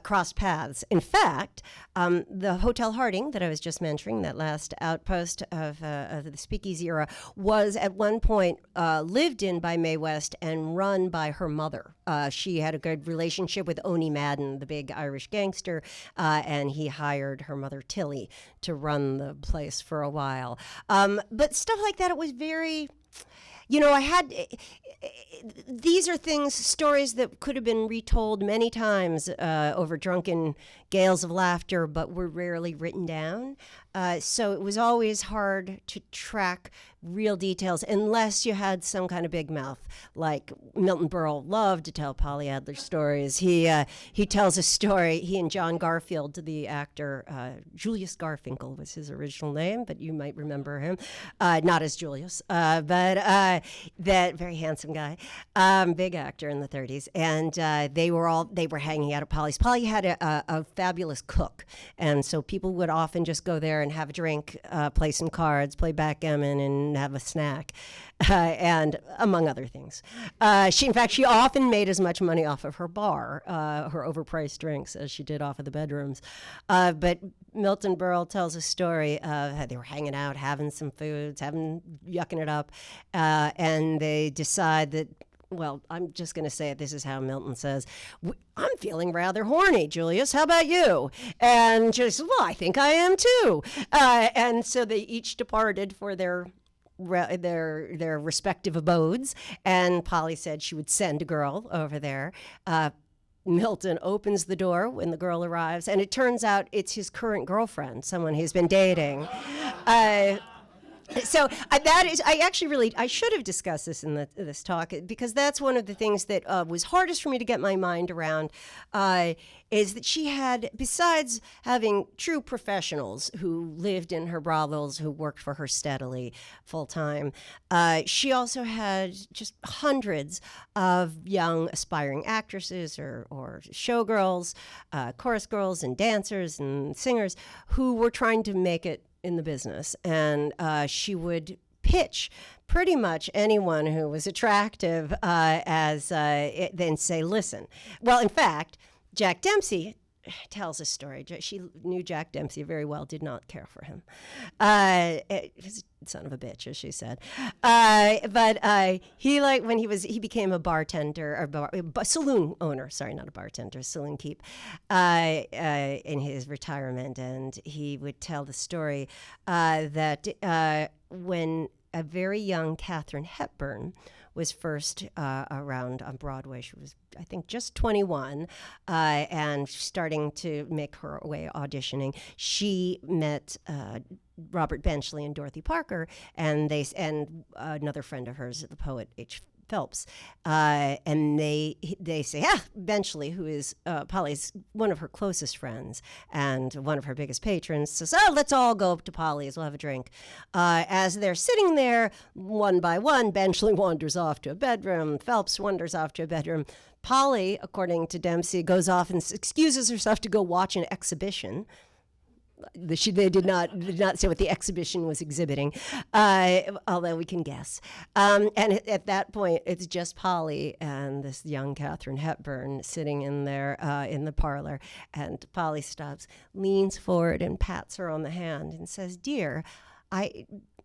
crossed paths. In fact, the Hotel Harding that I was just mentioning, that last outpost of the Speakeasy era, was at one point lived in by Mae West and run by her mother. She had a good relationship with Oni Madden, the big Irish gangster, and he hired her mother Tilly to run the place for a while. But stuff like that, it was very... I had these are stories that could have been retold many times over drunken gales of laughter, but were rarely written down. So it was always hard to track real details unless you had some kind of big mouth. Like Milton Berle loved to tell Polly Adler stories. He tells a story. He and John Garfield, the actor, Julius Garfinkel was his original name, but you might remember him, not as Julius, but that very handsome guy, big actor in the 30s, and they were hanging out at Polly's. Polly had a fabulous cook, and so people would often just go there and have a drink, play some cards, play backgammon, and have a snack, and among other things. She often made as much money off of her bar, her overpriced drinks, as she did off of the bedrooms. But Milton Berle tells a story of how they were hanging out, having some foods, yucking it up, and they decide that, well, I'm just going to say it. This is how Milton says, I'm feeling rather horny, Julius. How about you? And Julius says, well, I think I am too. And so they each departed for their respective abodes. And Polly said she would send a girl over there. Milton opens the door when the girl arrives, and it turns out it's his current girlfriend, someone he's been dating. So I should have discussed this in this talk, because that's one of the things that was hardest for me to get my mind around, is that she had, besides having true professionals who lived in her brothels, who worked for her steadily full time, she also had just hundreds of young aspiring actresses or showgirls, chorus girls and dancers and singers who were trying to make it in the business, and she would pitch pretty much anyone who was attractive then say, listen. Well, in fact, Jack Dempsey tells a story. She knew Jack Dempsey very well, did not care for him. He's a son of a bitch, as she said. But he became a bartender, or saloon owner, sorry, not a bartender, saloon keep, in his retirement. And he would tell the story that when a very young Katharine Hepburn was first around on Broadway. She was, I think, just 21 and starting to make her way auditioning. She met Robert Benchley and Dorothy Parker, and another friend of hers, the poet H. Phelps, and they say, Benchley, who is Polly's one of her closest friends and one of her biggest patrons, says, let's all go up to Polly's, we'll have a drink. As they're sitting there, one by one, Benchley wanders off to a bedroom, Phelps wanders off to a bedroom. Polly, according to Dempsey, goes off and excuses herself to go watch an exhibition. They did not say what the exhibition was exhibiting, although we can guess. And at that point, it's just Polly and this young Katharine Hepburn sitting in there in the parlor. And Polly stops, leans forward, and pats her on the hand and says, "Dear,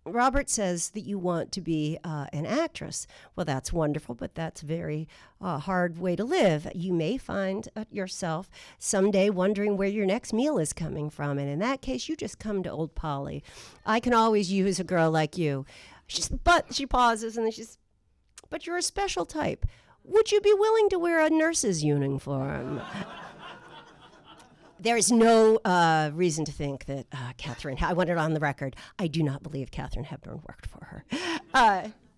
Robert says that you want to be an actress. Well, that's wonderful, but that's very hard way to live. You may find yourself someday wondering where your next meal is coming from. And in that case, you just come to old Polly. I can always use a girl like you." But she pauses and then she's, "But you're a special type. Would you be willing to wear a nurse's uniform?" There is no reason to think that I want it on the record, I do not believe Katharine Hepburn worked for her.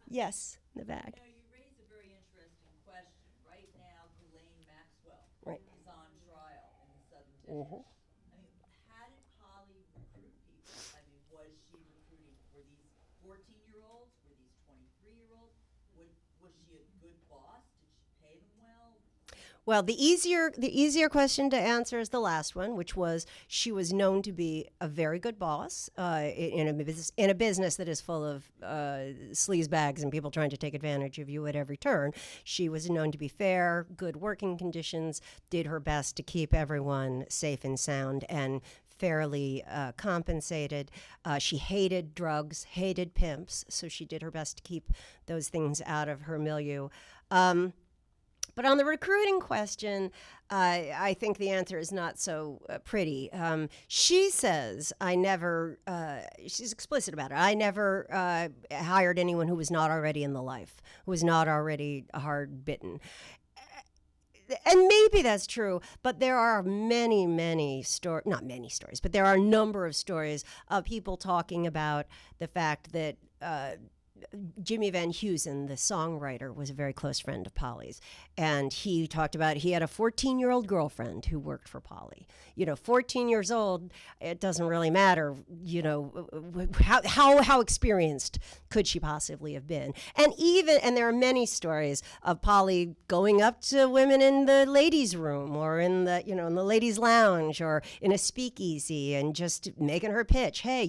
Yes, in the back. You raise a very interesting question. Right now, Ghislaine Maxwell is on trial in the Southern District. I mean, how did Polly recruit people? I mean, was she recruiting for these 14-year-olds? Were these 23-year-olds? Was she a good boss? Did she pay them well? Well, the easier question to answer is the last one, which was she was known to be a very good boss in a business that is full of sleazebags and people trying to take advantage of you at every turn. She was known to be fair, good working conditions, did her best to keep everyone safe and sound, and fairly compensated. She hated drugs, hated pimps, so she did her best to keep those things out of her milieu. But on the recruiting question, I think the answer is not so pretty. She says, she's explicit about it, I never hired anyone who was not already in the life, who was not already hard bitten. And maybe that's true, but there are many stories, not many stories, but there are a number of stories of people talking about the fact that Jimmy Van Heusen, the songwriter, was a very close friend of Polly's. And he talked about he had a 14-year-old girlfriend who worked for Polly. 14 years old, it doesn't really matter, how experienced could she possibly have been? And there are many stories of Polly going up to women in the ladies' room or in the, in the ladies' lounge or in a speakeasy and just making her pitch. Hey,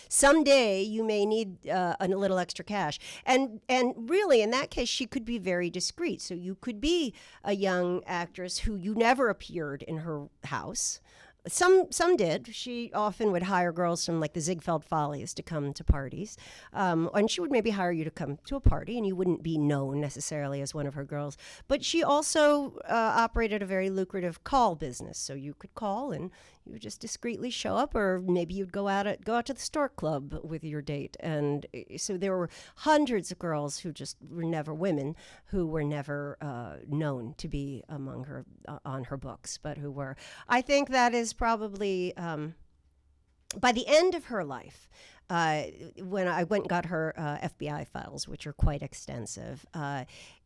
someday you may need a little extra cash. And really, in that case, she could be very discreet. So you could be a young actress who you never appeared in her house. Some did. She often would hire girls from like the Ziegfeld Follies to come to parties. And she would maybe hire you to come to a party and you wouldn't be known necessarily as one of her girls. But she also operated a very lucrative call business. So you could call and you would just discreetly show up, or maybe you'd go out to the Stork Club with your date. And so there were hundreds of girls who just were never women, who were never known to be among her on her books, but who were. I think that is probably by the end of her life. When I went and got her FBI files, which are quite extensive,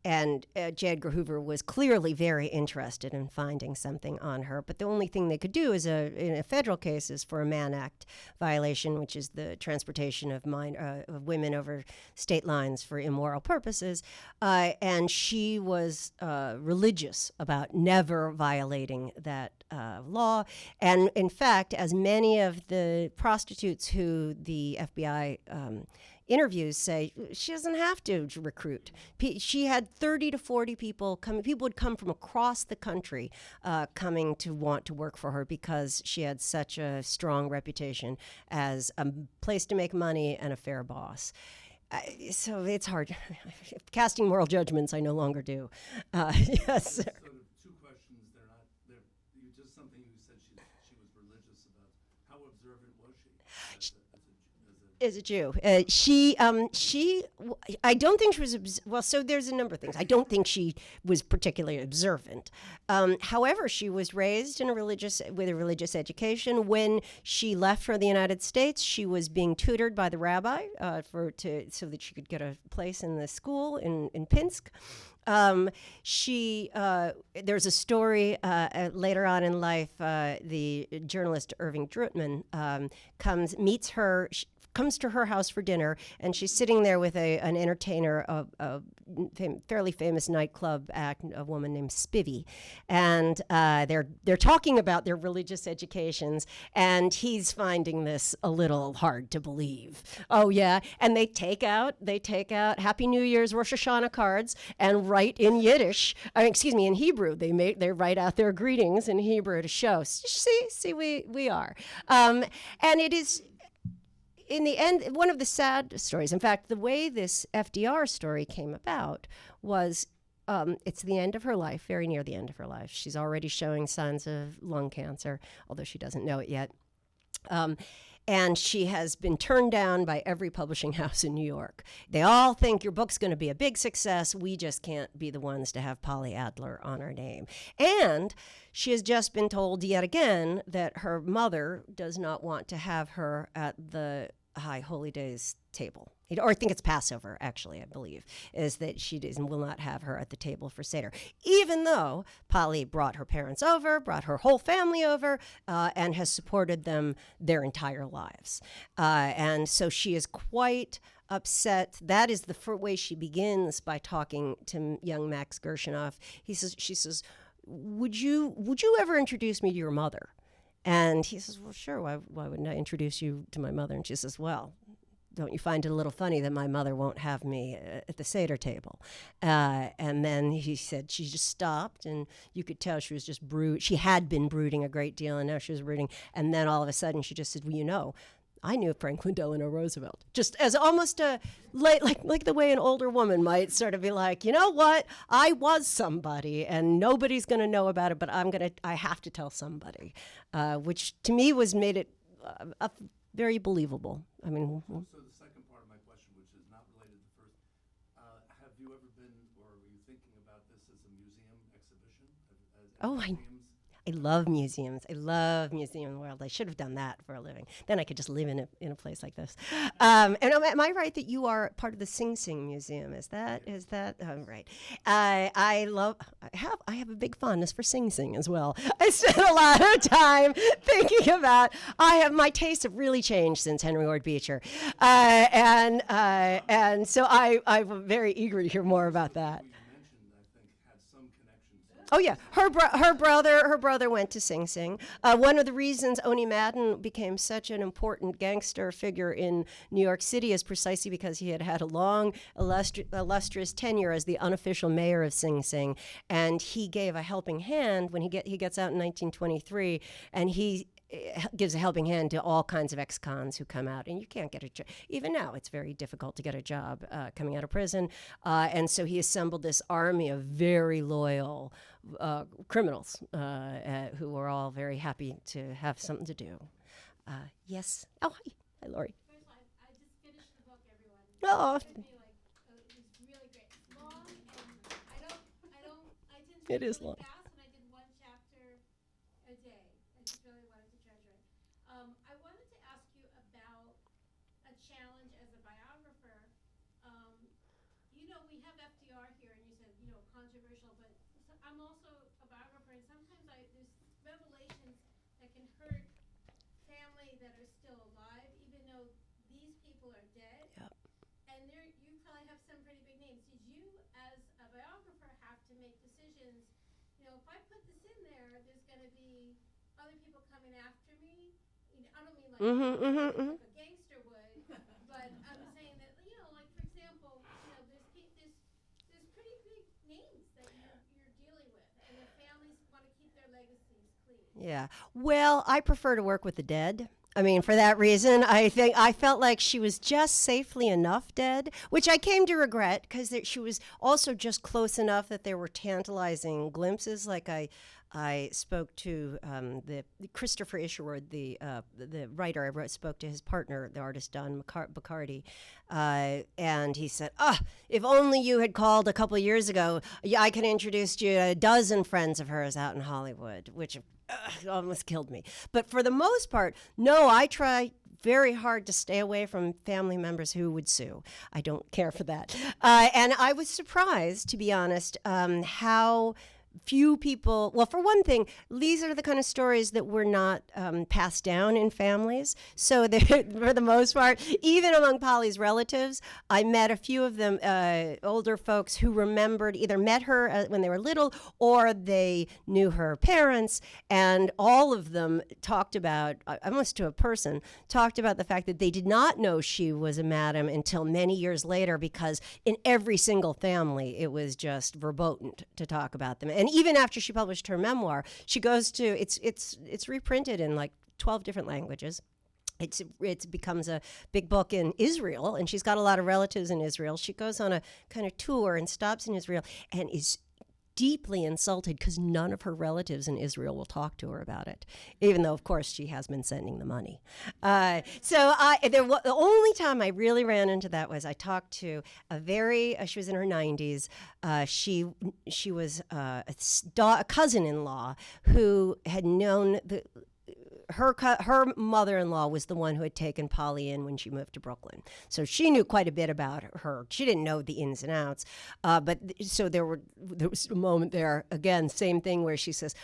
and J. Edgar Hoover was clearly very interested in finding something on her. But the only thing they could do in a federal case is for a Mann Act violation, which is the transportation of women over state lines for immoral purposes. And she was religious about never violating that law. And in fact, as many of the prostitutes who the FBI interviews say, she doesn't have to recruit. She had 30 to 40 people coming. People would come from across the country coming to want to work for her because she had such a strong reputation as a place to make money and a fair boss. So it's hard. Casting moral judgments, I no longer do. Yes, sir. Sort of two questions. Just something you said she was religious about. How observant was she? Is a Jew. I don't think she was, well, so there's a number of things. I don't think she was particularly observant. However, she was raised with a religious education. When she left for the United States, she was being tutored by the rabbi so that she could get a place in the school in Pinsk. There's a story later on in life, the journalist Irving Drutman comes to her house for dinner, and she's sitting there with an entertainer, a fairly famous nightclub act, a woman named Spivey, and they're talking about their religious educations, and he's finding this a little hard to believe. Oh yeah, and they take out Happy New Year's, Rosh Hashanah cards, and write in Yiddish. In Hebrew. They write out their greetings in Hebrew to show. See, we are, and it is. In the end, one of the sad stories, in fact, the way this FDR story came about was it's the end of her life, very near the end of her life. She's already showing signs of lung cancer, although she doesn't know it yet. And she has been turned down by every publishing house in New York. They all think your book's going to be a big success. We just can't be the ones to have Polly Adler on our name. And she has just been told yet again that her mother does not want to have her at the High Holy Days table. Or I think it's Passover, actually, I believe, is that she will not have her at the table for Seder. Even though Polly brought her parents over, brought her whole family over, and has supported them their entire lives. And so she is quite upset. That is the way she begins, by talking to young Max Gershinoff. She says, would you ever introduce me to your mother? And he says, well, sure, why wouldn't I introduce you to my mother? And she says, well, don't you find it a little funny that my mother won't have me at the Seder table? And then he said she just stopped, and you could tell she was just she had been brooding a great deal, and now she was brooding. And then all of a sudden she just said, well, I knew Franklin Delano Roosevelt, just as almost a like the way an older woman might sort of be like, you know what, I was somebody, and nobody's going to know about it, but I have to tell somebody, which to me made it very believable. I mean, So the second part of my question, which is not related to the first, have you ever been, or were you thinking about this as a museum exhibition? I love museums. I love museum world. I should have done that for a living. Then I could just live in a place like this. And am I right that you are part of the Sing Sing Museum? Is that right? I have a big fondness for Sing Sing as well. I spent a lot of time thinking about. My tastes have really changed since Henry Ward Beecher, and so I'm very eager to hear more about that. Oh yeah, her brother went to Sing Sing. One of the reasons Oni Madden became such an important gangster figure in New York City is precisely because he had a long, illustrious tenure as the unofficial mayor of Sing Sing, and he gave a helping hand when he gets out in 1923, and he gives a helping hand to all kinds of ex-cons who come out, and you can't get a job. Even now, it's very difficult to get a job coming out of prison, and so he assembled this army of very loyal criminals who were all very happy to have something to do. Yes. Oh, hi, Lori. First of all, I just finished the book, everyone. Oh. It took me it was really great. It's long, and I tend to It is really long. fast, and I did one chapter a day. I just really wanted to treasure it. I wanted to ask you about a challenge as a biographer. We have FDR here, and you said, controversial, but I'm also a biographer, and sometimes there's revelations that can hurt family that are still alive, even though these people are dead. Yep. And you probably have some pretty big names. Did you, as a biographer, have to make decisions? If I put this in there, there's going to be other people coming after me. I don't mean like a gangster would, but I'm saying that, like for example, there's pretty big names that you're dealing with, and the families want to keep their legacies clean. Yeah. Well, I prefer to work with the dead. I mean, for that reason, I felt like she was just safely enough dead, which I came to regret because she was also just close enough that there were tantalizing glimpses. Like I spoke to the Christopher Isherwood, the writer. Spoke to his partner, the artist Don Bacardi, and he said, if only you had called a couple of years ago, I could introduce you to a dozen friends of hers out in Hollywood, which almost killed me. But for the most part, no, I try very hard to stay away from family members who would sue. I don't care for that. And I was surprised, to be honest, how few people, well, for one thing, these are the kind of stories that were not passed down in families. So for the most part, even among Polly's relatives, I met a few of them, older folks who remembered, either met her when they were little or they knew her parents. And all of them talked about, almost to a person, talked about the fact that they did not know she was a madam until many years later, because in every single family, it was just verboten to talk about them. And even after she published her memoir, she goes to, it's reprinted in like 12 different languages. It becomes a big book in Israel, and she's got a lot of relatives in Israel. She goes on a kind of tour and stops in Israel and is deeply insulted because none of her relatives in Israel will talk to her about it, even though, of course, she has been sending the money. The only time I really ran into that was I talked to she was in her 90s. She was a cousin-in-law who had known her mother-in-law was the one who had taken Polly in when she moved to Brooklyn. So she knew quite a bit about her. She didn't know the ins and outs. So there was a moment there, again, same thing where she says,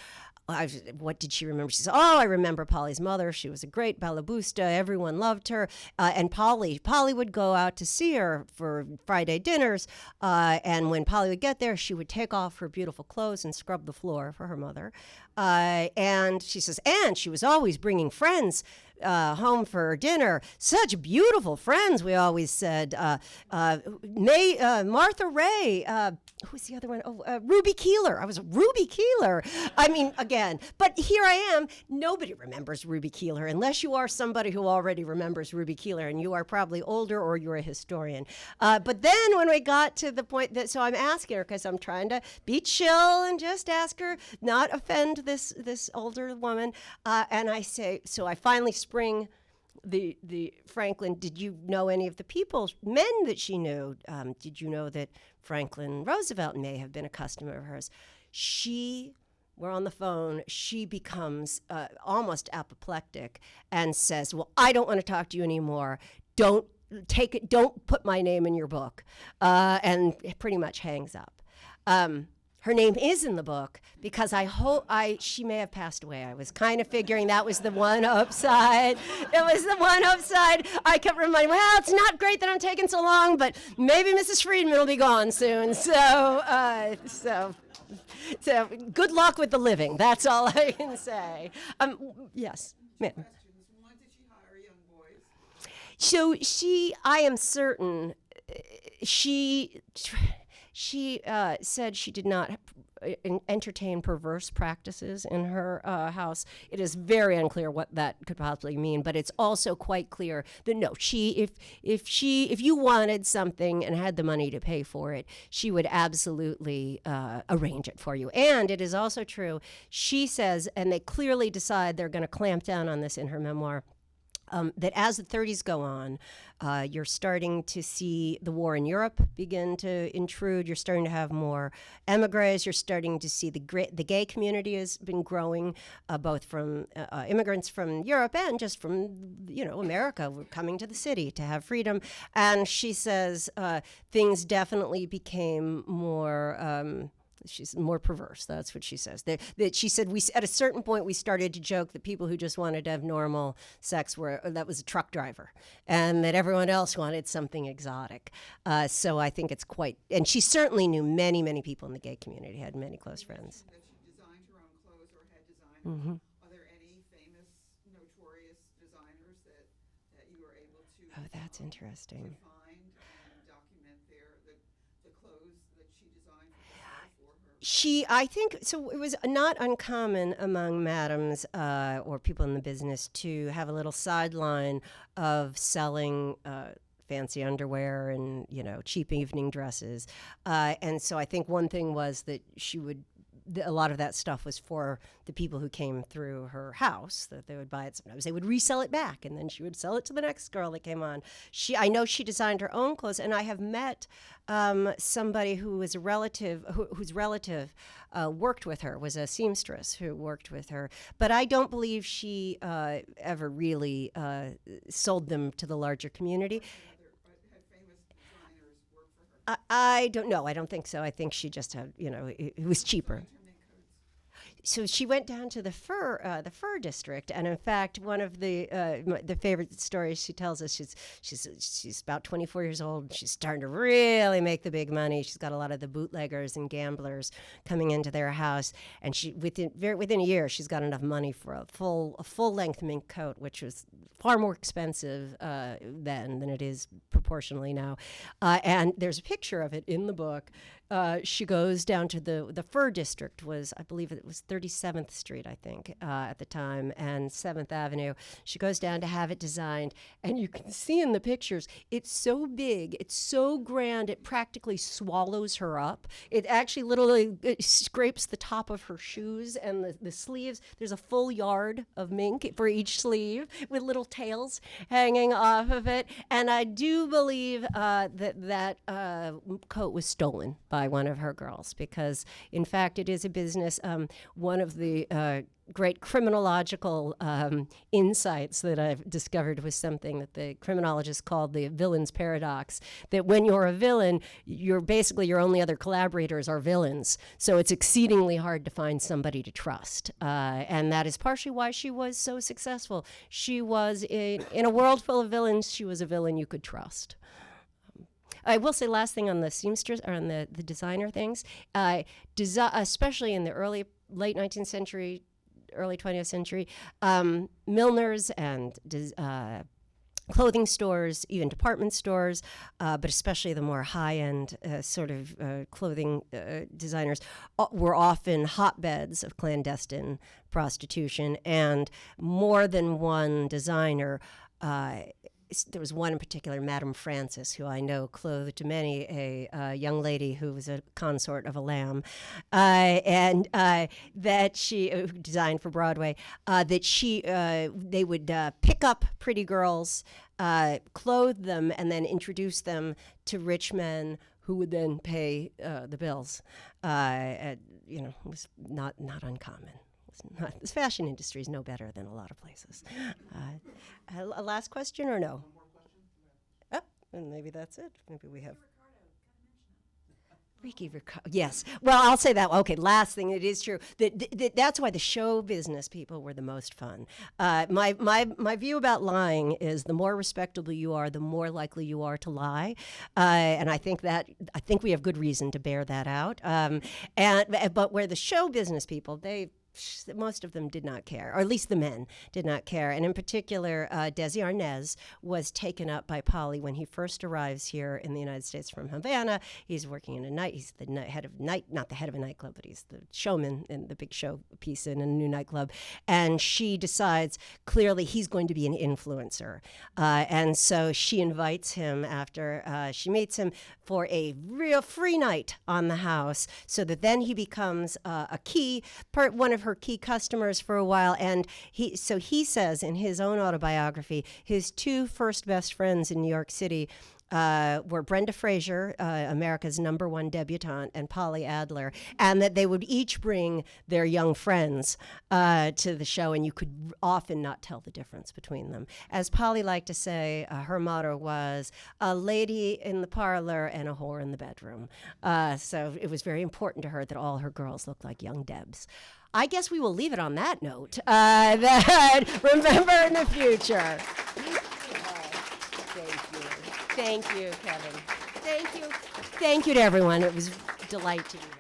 what did she remember? She says, I remember Polly's mother. She was a great balabusta. Everyone loved her. And Polly would go out to see her for Friday dinners. And when Polly would get there, she would take off her beautiful clothes and scrub the floor for her mother. And she says, and she was always bringing friends home for dinner. Such beautiful friends, we always said. Martha Ray, who's the other one? Oh, Ruby Keeler. I was Ruby Keeler. I mean, again, but here I am. Nobody remembers Ruby Keeler unless you are somebody who already remembers Ruby Keeler, and you are probably older or you're a historian. But then when we got to the point that, so I'm asking her because I'm trying to be chill and just ask her, not offend this older woman. And I say, so I finally spring the Franklin, did you know any of the men that she knew? Did you know that Franklin Roosevelt may have been a customer of hers? We're on the phone, she becomes almost apoplectic and says, well, I don't want to talk to you anymore. Don't put my name in your book. And pretty much hangs up. Her name is in the book because she may have passed away. I was kind of figuring that was the one upside. It was the one upside. I kept reminding, well, it's not great that I'm taking so long, but maybe Mrs. Friedman will be gone soon. So good luck with the living. That's all I can say. Yes, ma'am. Why did she hire young boys? So I am certain, she said she did not entertain perverse practices in her house. It is very unclear what that could possibly mean, but it's also quite clear that no, if you wanted something and had the money to pay for it, she would absolutely arrange it for you. And it is also true, she says, and they clearly decide they're going to clamp down on this in her memoir, that as the 30s go on, you're starting to see the war in Europe begin to intrude. You're starting to have more emigres. You're starting to see the gay community has been growing, both from immigrants from Europe and just from America. We're coming to the city to have freedom. And she says things definitely became more. She's more perverse. That's what she says. That she said at a certain point we started to joke that people who just wanted to have normal sex that was a truck driver, and that everyone else wanted something exotic. So I think it's quite. And she certainly knew many, many people in the gay community. Had many close friends. That she designed her own clothes or had designers. Are there any famous, notorious designers that you were able to? Oh, that's interesting. To find and document the clothes that she designed for herself or her. I think, so it was not uncommon among madams or people in the business to have a little sideline of selling fancy underwear and, cheap evening dresses. And so I think one thing was that a lot of that stuff was for the people who came through her house, that they would buy it. Sometimes they would resell it back, and then she would sell it to the next girl that came on. I know she designed her own clothes, and I have met somebody who was a relative, whose relative worked with her, was a seamstress who worked with her. But I don't believe she ever really sold them to the larger community. Had famous designers work for her? I don't know. I don't think so. I think she just had, it was cheaper. So she went down to the fur district, and in fact, one of the favorite stories she tells us, she's about 24 years old. She's starting to really make the big money. She's got a lot of the bootleggers and gamblers coming into their house, and within a year, she's got enough money for a full length mink coat, which was far more expensive then than it is proportionally now. And there's a picture of it in the book. She goes down to the fur district, I believe it was 37th Street, I think, at the time, and 7th Avenue. She goes down to have it designed, and you can see in the pictures, it's so big, it's so grand, it practically swallows her up. It actually literally scrapes the top of her shoes and the sleeves. There's a full yard of mink for each sleeve with little tails hanging off of it. And I do believe that coat was stolen by one of her girls, because in fact it is a business. One of the great criminological insights that I've discovered was something that the criminologists called the villain's paradox, that when you're a villain, you're basically your only other collaborators are villains. So it's exceedingly hard to find somebody to trust. And that is partially why she was so successful. She was, in a world full of villains, she was a villain you could trust. I will say last thing on the seamstress, or on the designer things, especially in the late 19th century, early 20th century, milliners and clothing stores, even department stores, but especially the more high-end clothing designers were often hotbeds of clandestine prostitution, and more than one designer. There was one in particular, Madame Frances, who I know clothed many a young lady who was a consort of a lamb, and that she designed for Broadway. They would pick up pretty girls, clothe them, and then introduce them to rich men who would then pay the bills. It was not uncommon. The fashion industry is no better than a lot of places. A last question or no? Oh, and maybe that's it. Maybe we have. Ricky Ricardo. Yes. Well, I'll say that. Okay, last thing. It is true. That's why the show business people were the most fun. My view about lying is the more respectable you are, the more likely you are to lie, and I think we have good reason to bear that out. But where the show business people, most of them did not care, or at least the men did not care. And in particular, Desi Arnaz was taken up by Polly when he first arrives here in the United States from Havana. He's working in a night. He's the head of not the head of a nightclub, but he's the showman in the big show piece in a new nightclub. And she decides clearly he's going to be an influencer, and so she invites him after she meets him for a real free night on the house, so that then he becomes one of her key customers for a while. And he says in his own autobiography, his two first best friends in New York City were Brenda Fraser, America's #1 debutante, and Polly Adler, and that they would each bring their young friends to the show, and you could often not tell the difference between them. As Polly liked to say, her motto was, a lady in the parlor and a whore in the bedroom. So it was very important to her that all her girls looked like young Debs. I guess we will leave it on that note. That remember in the future. Thank you, Kevin. Thank you to everyone. It was a delight to be here.